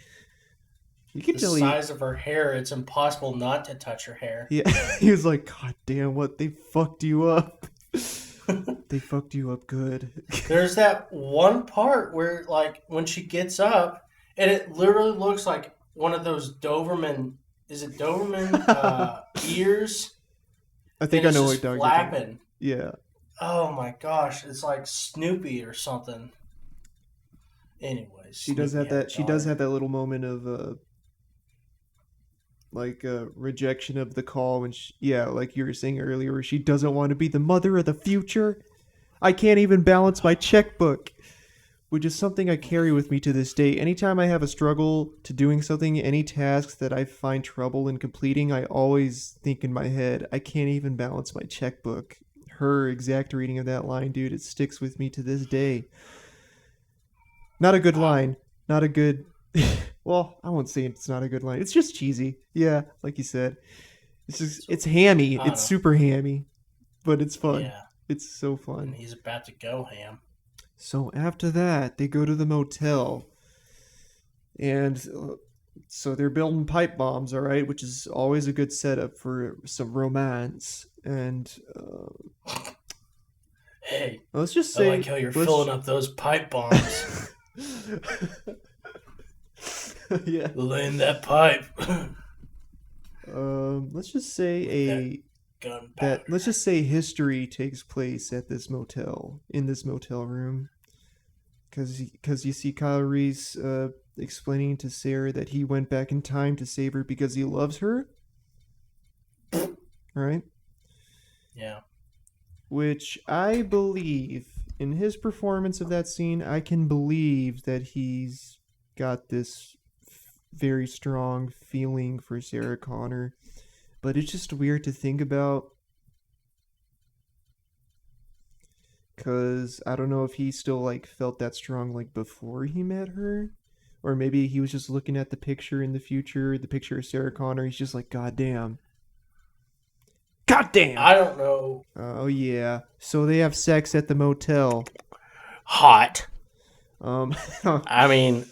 You could The tell he, size of her hair, it's impossible not to touch her hair. yeah, he was like, "God damn, what they fucked you up." They fucked you up good. There's that one part where, like, when she gets up, and it literally looks like one of those Doberman. Is it Doberman ears? I think And I it's know just what dog you're talking about. flapping. Yeah. Oh my gosh, it's like Snoopy or something. Anyways, She does Snoopy have had a that. She does daughter. have that little moment of like rejection of the call when she, yeah, like you were saying earlier, where she doesn't want to be the mother of the future. I can't even balance my checkbook, which is something I carry with me to this day. Anytime I have a struggle to doing something, any tasks that I find trouble in completing, I always think in my head, I can't even balance my checkbook. Her exact reading of that line, dude, it sticks with me to this day. Not a good line. Not a good. Well, I won't say it's not a good line. It's just cheesy. Yeah, like you said. It's hammy. I don't It's know. super hammy, but it's fun. Yeah, It's so and fun. he's about to go ham. So after that, they go to the motel, and so they're building pipe bombs, all right, which is always a good setup for some romance. And Hey, let's just I like say, how you're let's filling up those pipe bombs. yeah. Laying that pipe. Let's just say a Gunpowder. let's just say history takes place at this motel, in this motel room, because you see Kyle Reese explaining to Sarah that he went back in time to save her because he loves her, right? Yeah. Which I believe in his performance of that scene, I can believe that he's got this very strong feeling for Sarah Connor, but it's just weird to think about, because I don't know if he still like felt that strong like before he met her, or maybe he was just looking at the picture in the future, the picture of Sarah Connor. He's just like, God damn. God damn. I don't know. Oh yeah. So they have sex at the motel. Hot. Um I mean,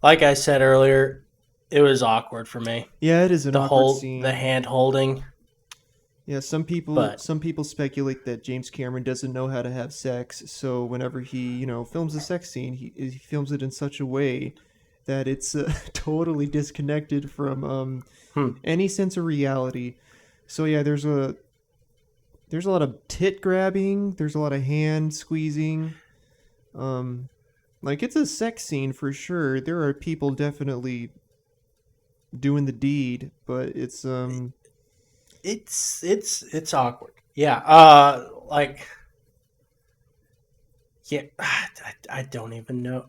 like I said earlier, it was awkward for me. Yeah, it is an awkward scene. The hand holding. Yeah, some But people speculate that James Cameron doesn't know how to have sex, so whenever he, films a sex scene, he films it in such a way that it's totally disconnected from Hmm. any sense of reality. So yeah, there's a lot of tit grabbing. There's a lot of hand squeezing. Um, like it's a sex scene for sure. There are people definitely doing the deed, but It's awkward. Yeah. Like yeah. I don't even know.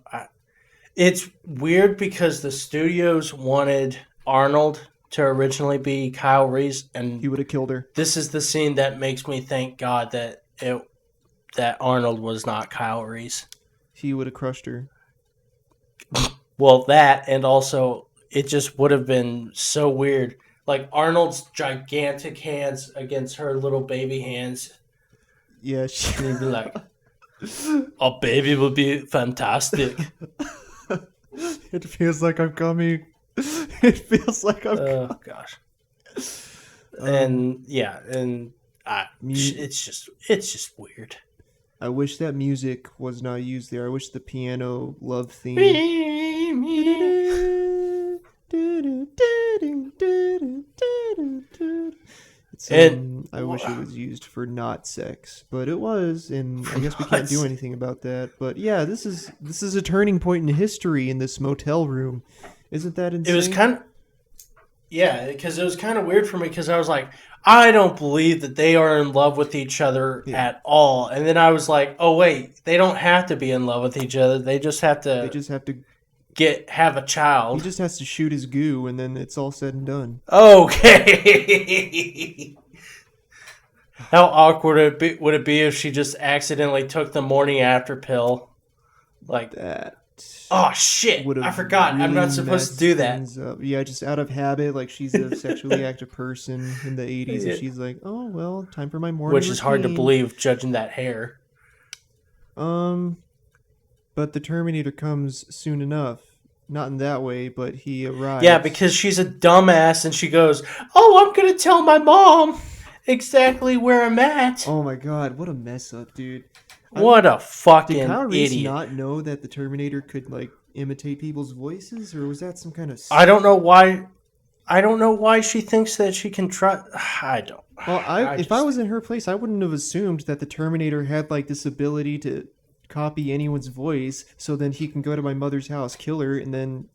It's weird because the studios wanted Arnold to originally be Kyle Reese, he and would have killed her. this is the scene that makes me thank God that Arnold was not Kyle Reese. He would have crushed her. Well, that and also it just would have been so weird. Like Arnold's gigantic hands against her little baby hands, Yeah, and he'd be like, "A baby would be fantastic." it feels like I'm coming. It feels like I'm. Oh gosh. Um, And yeah, and mu- it's just weird. I wish that music was not used there. I wish the piano love theme. It's, And I wish it was used for not sex, but it was, and I guess we can't do anything about that. But yeah, this is a turning point in history in this motel room. Isn't that insane? it was kind of yeah, because it was kind of weird for me because I was like, I don't believe that they are in love with each other Yeah. at all. And then I was like, oh wait, they don't have to be in love with each other. They just have They to just have to. have a He child. just has to shoot his goo, and then it's all said and done. Okay. How awkward would it be if she just accidentally took the morning after pill? Like, That oh shit, would have I forgot. I'm not really supposed to do that. messed things up. Yeah, just out of habit. Like she's a sexually active person in the 80s, and she's like, "Oh well, time for my morning." Which is hard to routine." believe judging that hair. But the Terminator comes soon enough. Not in that way, but he arrives. Yeah, because she's a dumbass and she goes, "Oh, I'm gonna tell my mom exactly where I'm at." Oh my god, what a mess up, dude! What a Did fucking Kyle Reese idiot! not know that the Terminator could like imitate people's voices, or was that some kind of? I don't know why. I don't know why she thinks that she can try. I don't. Well, if I was in her place, I wouldn't have assumed that the Terminator had like this ability to copy anyone's voice, so then he can go to my mother's house, kill her, and then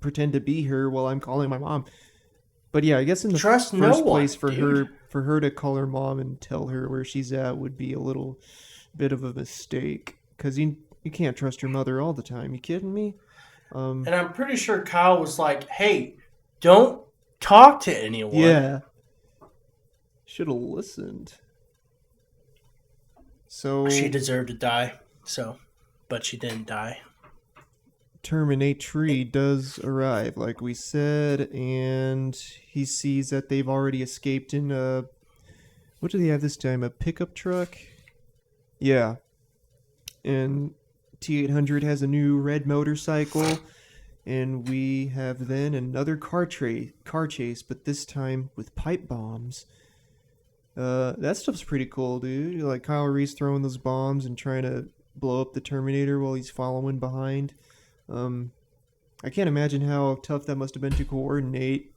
pretend to be her while I'm calling my mom. But yeah, I guess in the Trust first no one, place dude. for her to call her mom and tell her where she's at would be a little bit of a mistake, because you can't trust your mother all the time. You kidding me? And I'm pretty sure Kyle was like, "Hey, don't talk to anyone." Yeah, should have listened. So She deserved to die. So, but she didn't die. Terminator does arrive, like we said, and he sees that they've already escaped in a. What do they have this time? A pickup truck? Yeah. And T-800 has a new red motorcycle, and we have then another car chase, but this time with pipe bombs. That stuff's pretty cool, dude. Like Kyle Reese throwing those bombs and trying to blow up the Terminator while he's following behind. I can't imagine how tough that must have been to coordinate,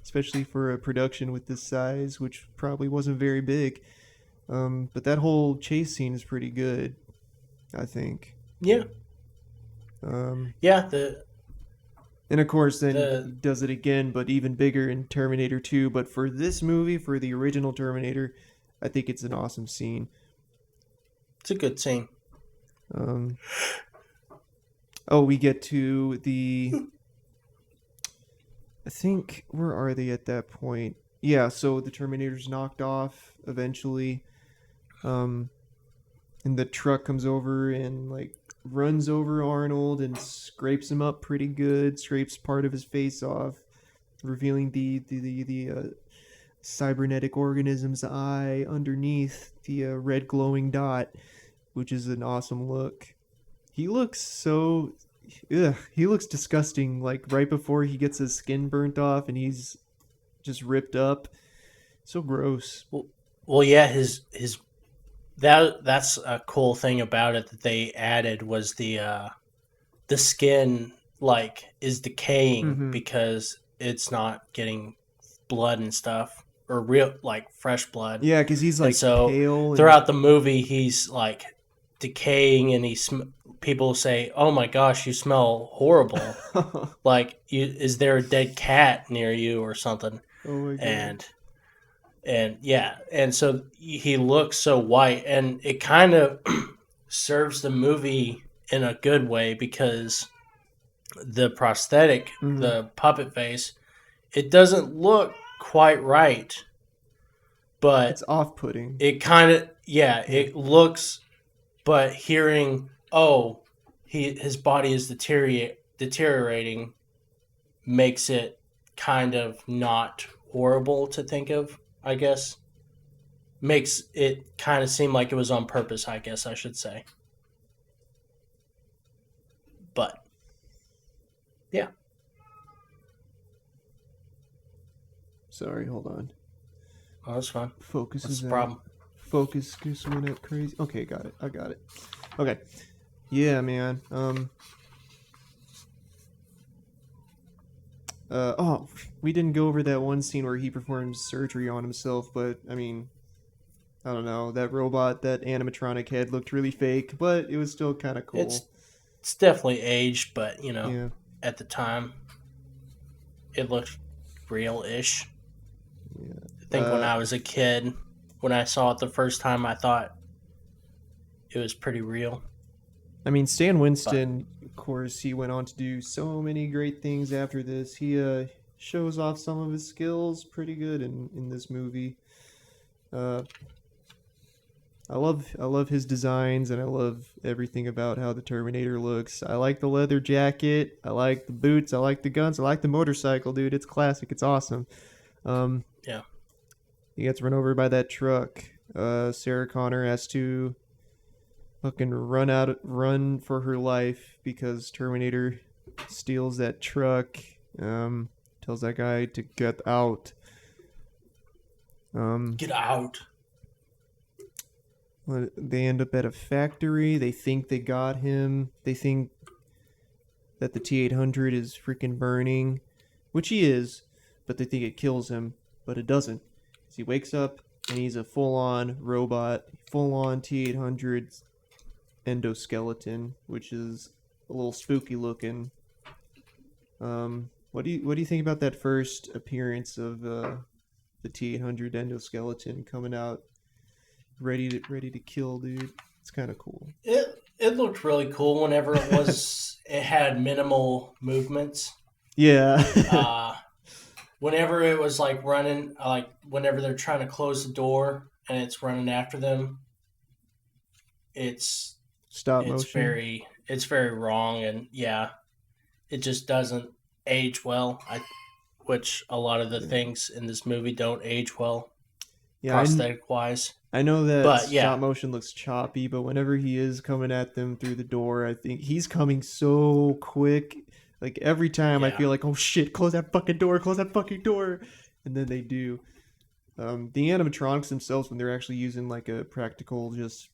especially for a production with this size, which probably wasn't very big. But that whole chase scene is pretty good, I think. Yeah. Yeah. And of course, then The- he does it again, but even bigger in Terminator 2. But for this movie, for the original Terminator, I think it's an awesome scene. It's a good scene. We get to the. I think, where are they at that point? Yeah, so the Terminator's knocked off eventually. And the truck comes over and, like, runs over Arnold and scrapes him up pretty good, scrapes part of his face off, revealing the cybernetic organism's eye underneath the red glowing dot, which is an awesome look. He looks so. Ugh, he looks disgusting, like right before he gets his skin burnt off and he's just ripped up. So gross. Well, yeah, his that's a cool thing about it that they added was the skin like is decaying Mm-hmm. because it's not getting blood and stuff, or real like fresh blood. Yeah, because he's And like so pale and throughout the movie he's like decaying, and people say, "Oh my gosh, you smell horrible. oh Like, is there a dead cat near you or something?" my god. And yeah, and so he looks so white, and it kind of serves the movie in a good way because the prosthetic, Mm-hmm. the puppet face, it doesn't look quite right, It's but off-putting. it kind of, yeah, Yeah. it looks. But hearing, oh, his body is deteriorating makes it kind of not horrible to think of, I guess. Makes it kind of seem like it was on purpose, I guess I should say. But yeah. Sorry, hold on. Oh, that's fine. Focus What's is the out. problem? Focus just went out crazy. Okay, got it. I got it. Okay. Yeah, man. Oh, we didn't go over that one scene where he performs surgery on himself, but I mean, I don't know. That robot, that animatronic head looked really fake, but it was still kind of It's cool. it's definitely aged, but Yeah. at the time it looked real-ish. I Yeah. think when I was a kid, when I saw it the first time, I thought it was pretty real. I mean, Stan But Winston, of course, he went on to do so many great things after this. He shows off some of his skills pretty good in this movie. Uh, I love his designs, and I love everything about how the Terminator looks. I like the leather jacket. I like the boots. I like the guns. I like the motorcycle, dude. It's classic. It's awesome. Um, yeah, he gets run over by that truck. Sarah Connor has to fucking run for her life because Terminator steals that truck. Tells that guy to get out. Um, get out. they end up at a factory. They think they got him. They think that the T-800 is freaking burning, which he is, but they think it kills him, but it doesn't. So he wakes up and he's a full-on robot, full-on T-800 endoskeleton, which is a little spooky looking. What do you think about that first appearance of the T-800 endoskeleton coming out ready to kill, dude? It's kind of cool. It looked really cool whenever it had minimal movements. Yeah. Uh, Whenever it was like running, like whenever they're trying to close the door and it's running after them, it's Stop motion. it's very wrong, and yeah, it just doesn't age well. Which a lot of the Yeah. things in this movie don't age well, Yeah, prosthetic wise. I know that But yeah, stop motion looks choppy, but whenever he is coming at them through the door, I think he's coming so quick. Like every time I yeah, feel like, oh shit, close that fucking door. And then they do. The animatronics themselves, when they're actually using like a practical, just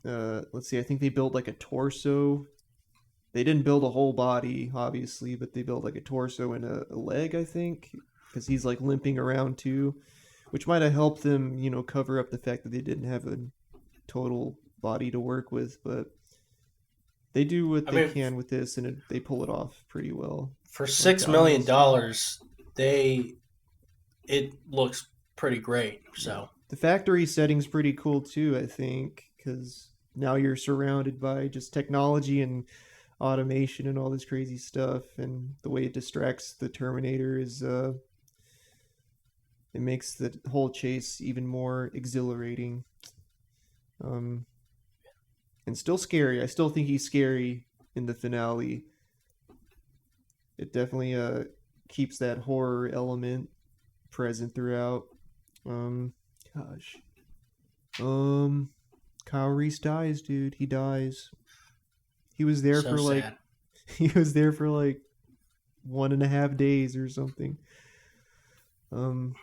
let's see, I think they built like a torso. They didn't build a whole body, obviously, but they built like a torso and a leg, I think, because he's like limping around too, which might have helped them, cover up the fact that they didn't have a total body to work with. But they do what I they mean, can with this, and they pull it off pretty well. for Like $6 the eyes, million, too. they it looks pretty great. Yeah. So The factory setting's pretty cool too, I think, because now you're surrounded by just technology and automation and all this crazy stuff, and the way it distracts the Terminator is it makes the whole chase even more exhilarating. Um, and still scary. I still think he's scary in the finale. It definitely keeps that horror element present throughout. Um, gosh. Um, Kyle Reese dies, dude. He dies. He was there so for like sad. he was there for like 1.5 days or something. Um,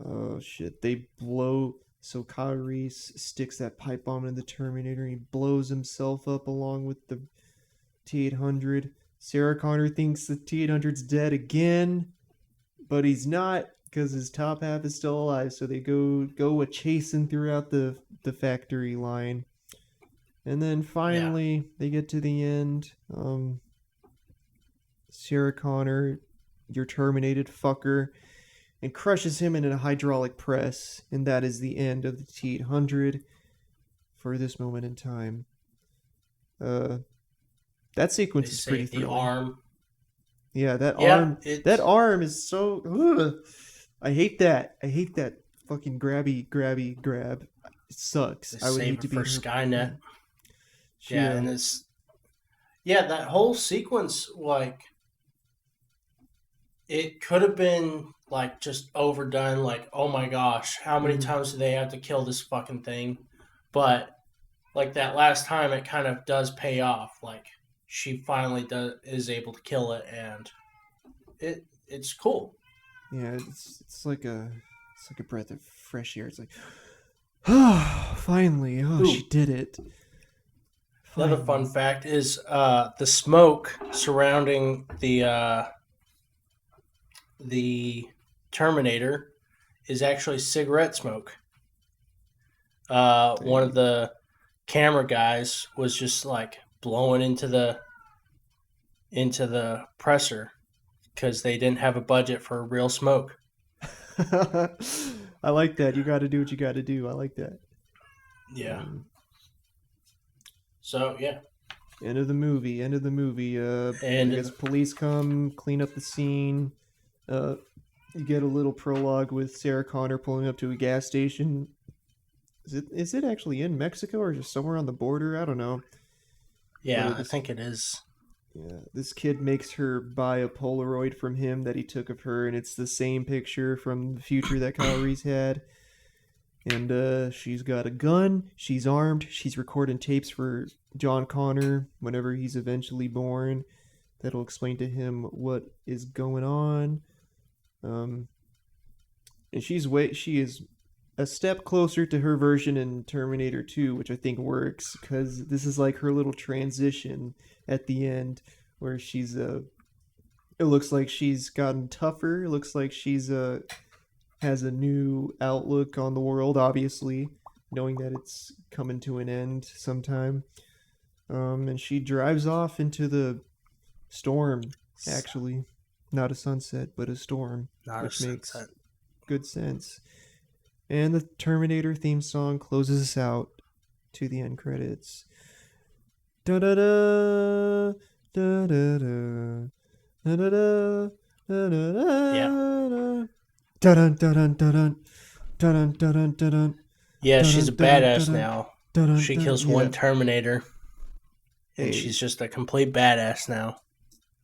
oh shit! So Kyle Reese sticks that pipe bomb in the Terminator and he blows himself up along with the T-800. Sarah Connor thinks the T-800's dead again, but he's not because his top half is still alive. So they go a-chasing throughout the factory line. And then finally they get to the end. Sarah Connor, you're terminated, fucker, and crushes him in a hydraulic press, and that is the end of the T-800 for this moment in time. That sequence is pretty thrilling. The arm. Yeah, that arm is so... Ugh. I hate that. I hate that fucking grab. It sucks. I would hate to be for Skynet. Yeah, and this... Yeah, that whole sequence, like... It could have been... like just overdone, like, oh my gosh, how many times do they have to kill this fucking thing? But like that last time, it kind of does pay off. Like she finally is able to kill it, and it's cool. Yeah, it's like a breath of fresh air. It's like, oh, finally, she did it. Finally. Another fun fact is the smoke surrounding the Terminator is actually cigarette smoke. One of the camera guys was just like blowing into the presser because they didn't have a budget for real smoke. I like that. You got to do what you got to do. I like that. Yeah. So yeah. End of the movie. I guess police come clean up the scene. You get a little prologue with Sarah Connor pulling up to a gas station. Is it actually in Mexico or just somewhere on the border? I don't know. Yeah, I think it is. Yeah, this kid makes her buy a Polaroid from him that he took of her, and it's the same picture from the future that Kyle Reese had. And she's got a gun, she's armed, she's recording tapes for John Connor whenever he's eventually born. That'll explain to him what is going on. And she is a step closer to her version in Terminator 2, which I think works because this is like her little transition at the end where she's it looks like she's gotten tougher. It looks like she's has a new outlook on the world, obviously, knowing that it's coming to an end sometime. And she drives off into the storm, actually. Not a sunset, but a storm. Which makes good sense. And the Terminator theme song closes us out to the end credits. Da da da da da da da da da da da. Yeah. Dun dun dun dun dun dun dun. Yeah, she's a badass now. She kills one Terminator, and she's just a complete badass now.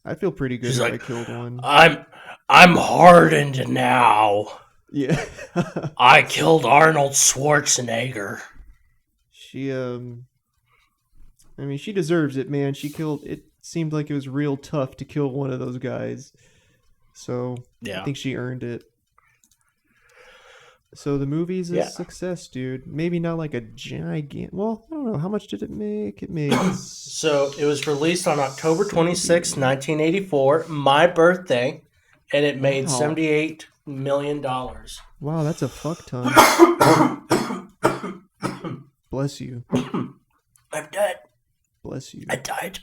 I feel pretty good that I killed one. I'm hardened now. Yeah. I killed Arnold Schwarzenegger. She she deserves it, man. It seemed like it was real tough to kill one of those guys. So, yeah. I think she earned it. So the movie's a success, dude. Maybe not like a giant... Well, I don't know. How much did it make? It made... So it was released on October 26, 1984, my birthday, and it made $78 million. Wow, that's a fuck ton. Bless you. I'm dead. Bless you. I died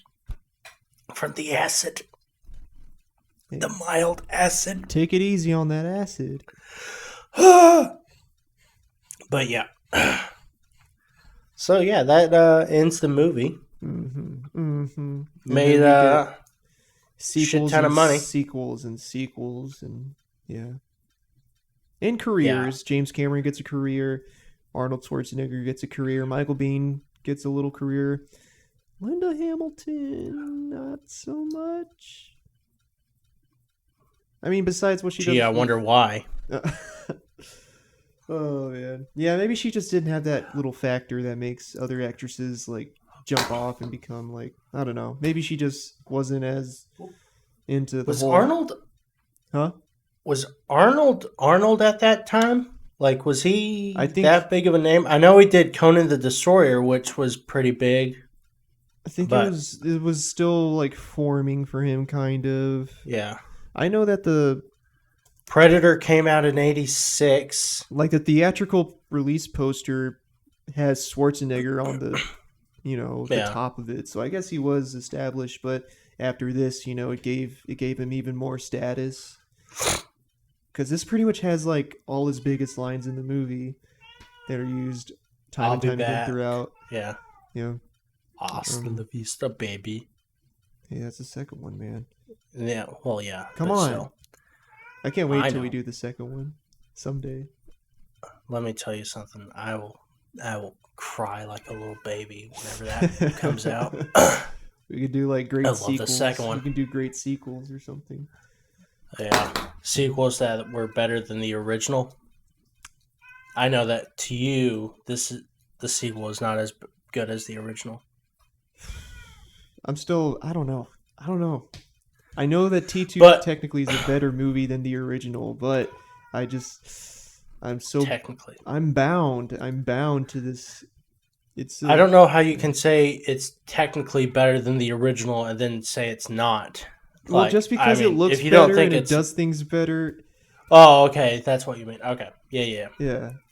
from the acid. Hey. The mild acid. Take it easy on that acid. But yeah. So yeah, that ends the movie. Made shit ton of money. Sequels and yeah. In careers, James Cameron gets a career. Arnold Schwarzenegger gets a career. Michael Biehn gets a little career. Linda Hamilton, not so much. I mean, besides what she does. I wonder why. Oh man, yeah. Maybe she just didn't have that little factor that makes other actresses like jump off and become like, I don't know. Maybe she just wasn't as into the whole... Arnold? Huh? Was Arnold at that time? Like, was he I think that big of a name? I know he did Conan the Destroyer, which was pretty big. I think But it was still like forming for him, kind of. yeah, I know that the Predator came out in '86. like the theatrical release poster has Schwarzenegger on the the Yeah, top of it, so I guess he was established. But after this, it gave him even more status because this pretty much has like all his biggest lines in the movie that are used time I'll and be time again back. throughout. Yeah. Yeah. Hasta la vista, baby. Hey, that's the second one, man. Yeah, well, yeah. Come on. Still. I can't wait till we do the second one someday. Let me tell you something. I will cry like a little baby whenever that comes out. We could do like great I love sequels. the second one. We can do great sequels or something. Yeah, sequels that were better than the original. I know that to you, the sequel is not as good as the original. I don't know. I know that T2 technically is a better movie than the original, but technically, I'm bound to this. I don't know how you can say it's technically better than the original and then say it's not. Well, just because it looks better and it does things better. Oh, okay, that's what you mean. Okay, yeah.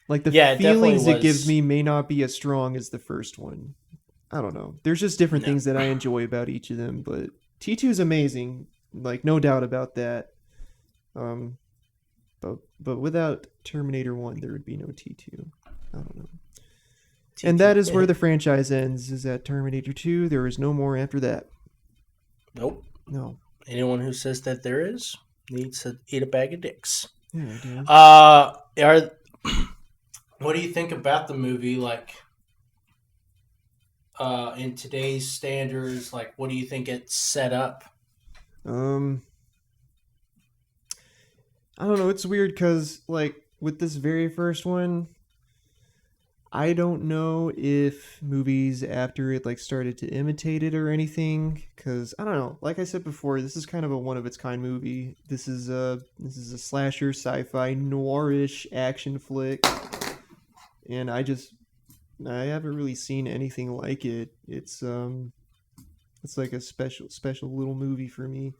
Like the feelings it gives me may not be as strong as the first one. I don't know. There's just different things that I enjoy about each of them, but T2 is amazing, like no doubt about that. But without Terminator 1, there would be no T2. I don't know. T2. And that is where the franchise ends. Is at Terminator 2. There is no more after that. Nope. No. Anyone who says that there is needs to eat a bag of dicks. Yeah, dude. What do you think about the movie? Like, in today's standards, like, what do you think it's set up? I don't know. It's weird because, like, with this very first one, I don't know if movies after it like started to imitate it or anything. Because I don't know. Like I said before, this is kind of a one of its kind movie. This is a slasher, sci-fi, noirish action flick, and I haven't really seen anything like it. It's like a special little movie for me.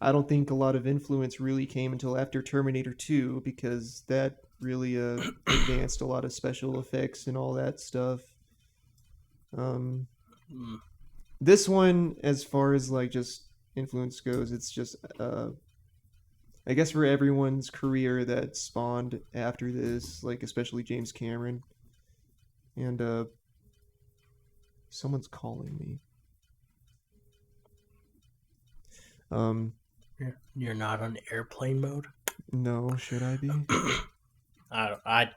I don't think a lot of influence really came until after Terminator 2 because that really advanced a lot of special effects and all that stuff. This one, as far as like just influence goes, it's just I guess for everyone's career that spawned after this, like especially James Cameron. And someone's calling me. You're not on airplane mode? No, should I be? I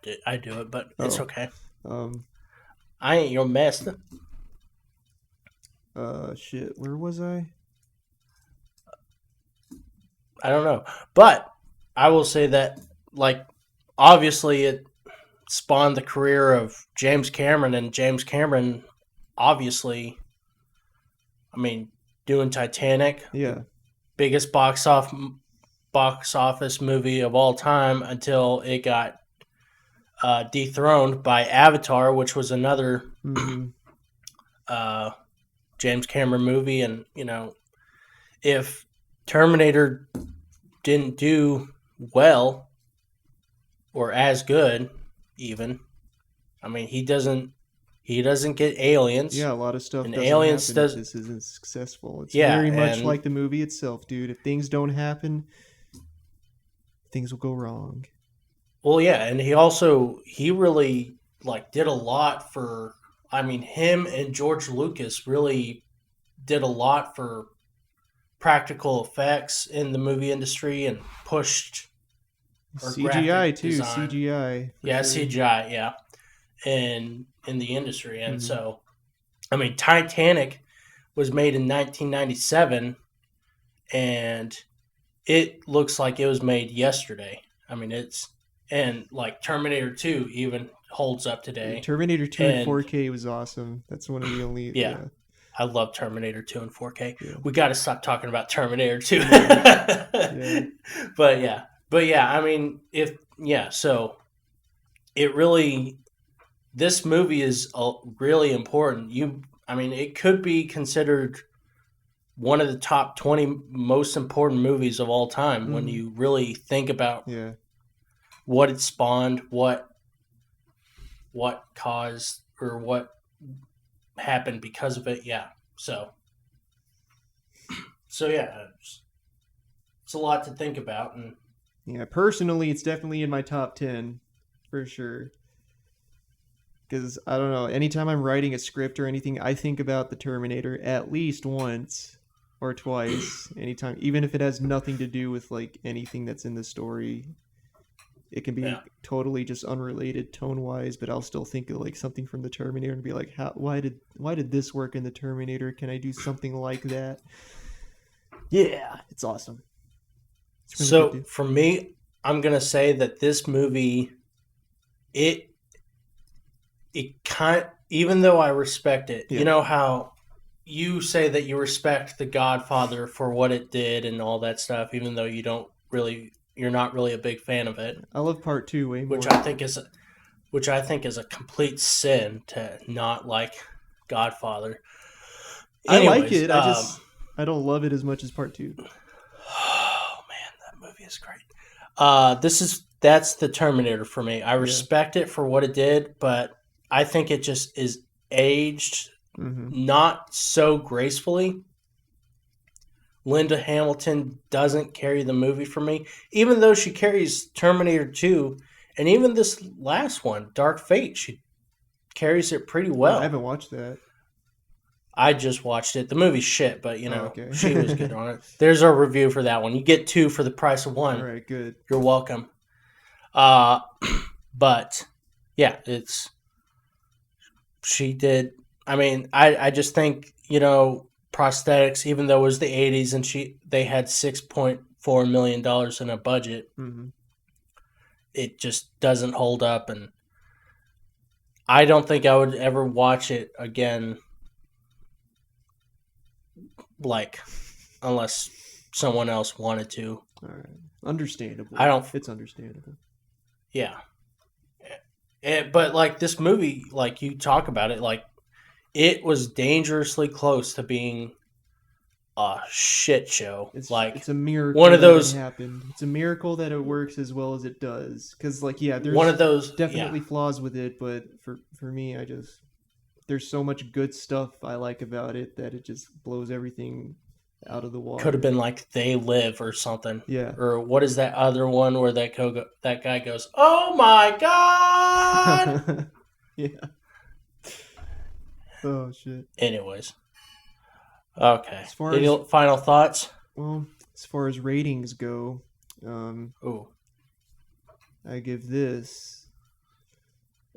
do it, but it's okay. I ain't your master. Shit, where was I? I don't know. But I will say that, like, obviously it spawned the career of James Cameron, and James Cameron, obviously, I mean, doing Titanic. Yeah. Biggest box office movie of all time until it got dethroned by Avatar, which was another James Cameron movie. And, if Terminator didn't do well or as good, even, I mean, he doesn't get Aliens. Yeah, a lot of stuff and doesn't Aliens happen if this isn't successful. It's yeah, very much like the movie itself, dude. If things don't happen, things will go wrong. Well, yeah, and he really like did a lot for. I mean, him and George Lucas really did a lot for practical effects in the movie industry and pushed CGI too. Design. CGI. Yeah, sure. CGI. Yeah, in the industry, and so, I mean, Titanic was made in 1997, and it looks like it was made yesterday. I mean, and like Terminator 2 even holds up today. Terminator 2 in 4K was awesome. That's one of the only... Yeah. I love Terminator 2 in 4K. Yeah. We got to stop talking about Terminator 2. Yeah. But yeah, I mean, if yeah, so it really, this movie is really important. I mean, it could be considered one of the top 20 most important movies of all time when you really think about what it spawned, what caused or what happened because of it. Yeah. So yeah, it's a lot to think about. And yeah, personally, it's definitely in my top 10 for sure. Because I don't know, anytime I'm writing a script or anything, I think about the Terminator at least once or twice. Anytime, even if it has nothing to do with like anything that's in the story. It can be totally just unrelated tone wise, but I'll still think of like something from the Terminator and be like, why did this work in the Terminator? Can I do something like that? Yeah, it's awesome. It's really so for me, I'm gonna say that this movie, it kind, even though I respect it, you know how you say that you respect The Godfather for what it did and all that stuff, even though you're not really a big fan of it. I love part 2 way more. Which I think is a complete sin to not like Godfather. Anyways, I like it. I don't love it as much as part 2. Oh man, that movie is great. That's the Terminator for me. I respect it for what it did, but I think it just is aged not so gracefully. Linda Hamilton doesn't carry the movie for me, even though she carries Terminator 2, and even this last one, Dark Fate, she carries it pretty well. I haven't watched that. I just watched it. The movie's shit, but she was good on it. There's our review for that one. You get 2 for the price of 1. All right, good. You're welcome. But yeah, she did. I mean, I just think, prosthetics, even though it was the 80s and they had $6.4 million in a budget, it just doesn't hold up, and I don't think I would ever watch it again, like, unless someone else wanted to. All right. Understandable. It's understandable. Yeah. But like this movie, like you talk about it, like it was dangerously close to being a shit show. It's it's a miracle. One of those happened. It's a miracle that it works as well as it does. Because there's one of those definitely flaws with it, but for me, there's so much good stuff I like about it that it just blows everything out of the water. Could have been like They Live or something. Yeah. Or what is that other one where that guy goes, "Oh my god!" Yeah. Oh shit. Anyways. Okay. Any final thoughts? Well, as far as ratings go, I give this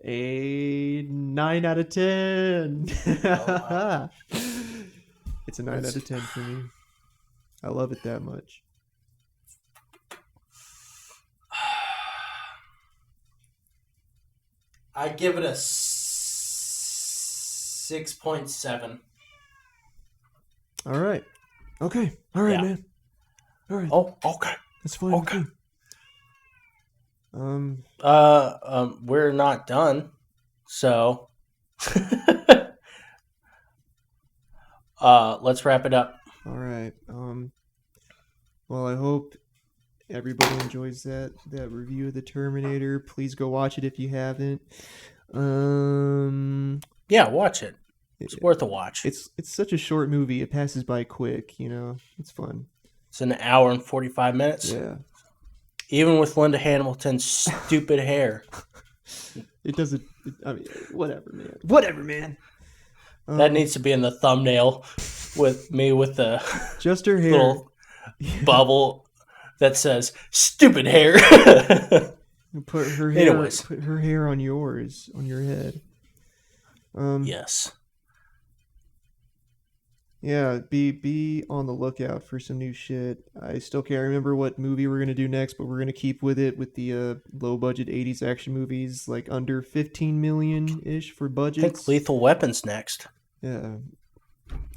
a 9 out of 10. Wow. It's a 9 out of 10 for me. I love it that much. I give it a 6.7. All right. Okay. All right, man. All right. Oh, okay. That's fine. Okay. We're not done. So let's wrap it up. All right. Well, I hope everybody enjoys that review of the Terminator. Please go watch it if you haven't. Yeah, watch it. It's worth a watch. It's such a short movie. It passes by quick, It's fun. It's an hour and 45 minutes. Yeah. Even with Linda Hamilton's stupid hair. It doesn't... I mean, whatever, man. Whatever, man. That needs to be in the thumbnail with me with the... Just her hair. Little bubble that says, stupid hair. Put her hair, anyways. Put her hair on yours, on your head. Yes. Yeah, be on the lookout for some new shit. I still can't remember what movie we're gonna do next, but we're gonna keep with it with the low budget 80s action movies, like under 15 million ish for budgets. I think Lethal Weapon's next. Yeah.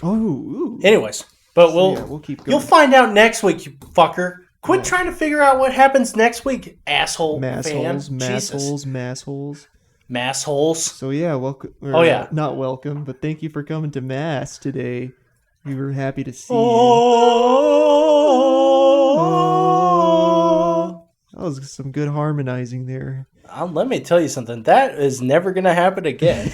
Oh. Ooh. Anyways, but we'll keep going. You'll find out next week, you fucker. Quit trying to figure out what happens next week, asshole massholes, fan. massholes. Massholes. So yeah, welcome. Not welcome, but thank you for coming to Mass today. We were happy to see you. Oh. That was some good harmonizing there. Let me tell you something. That is never going to happen again.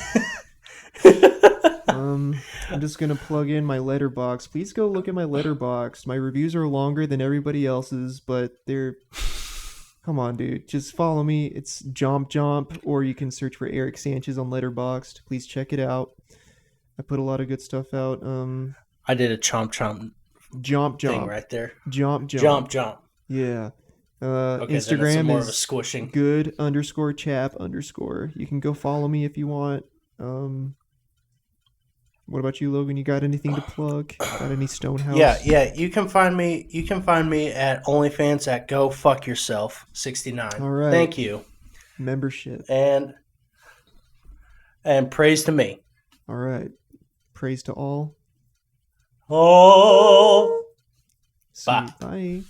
I'm just going to plug in my letterbox. Please go look at my letterbox. My reviews are longer than everybody else's, but they're... Come on, dude. Just follow me. It's Jomp, or you can search for Eric Sanchez on Letterboxd. Please check it out. I put a lot of good stuff out. I did a chomp thing right there. Jomp. Yeah. Okay, Instagram more is of a squishing. good_chap_. You can go follow me if you want. What about you, Logan? You got anything to plug? Got any Stonehouse? Yeah. You can find me at OnlyFans at Go Fuck Yourself 69. All right. Thank you. Membership. And praise to me. All right. Praise to all. Oh. Bye.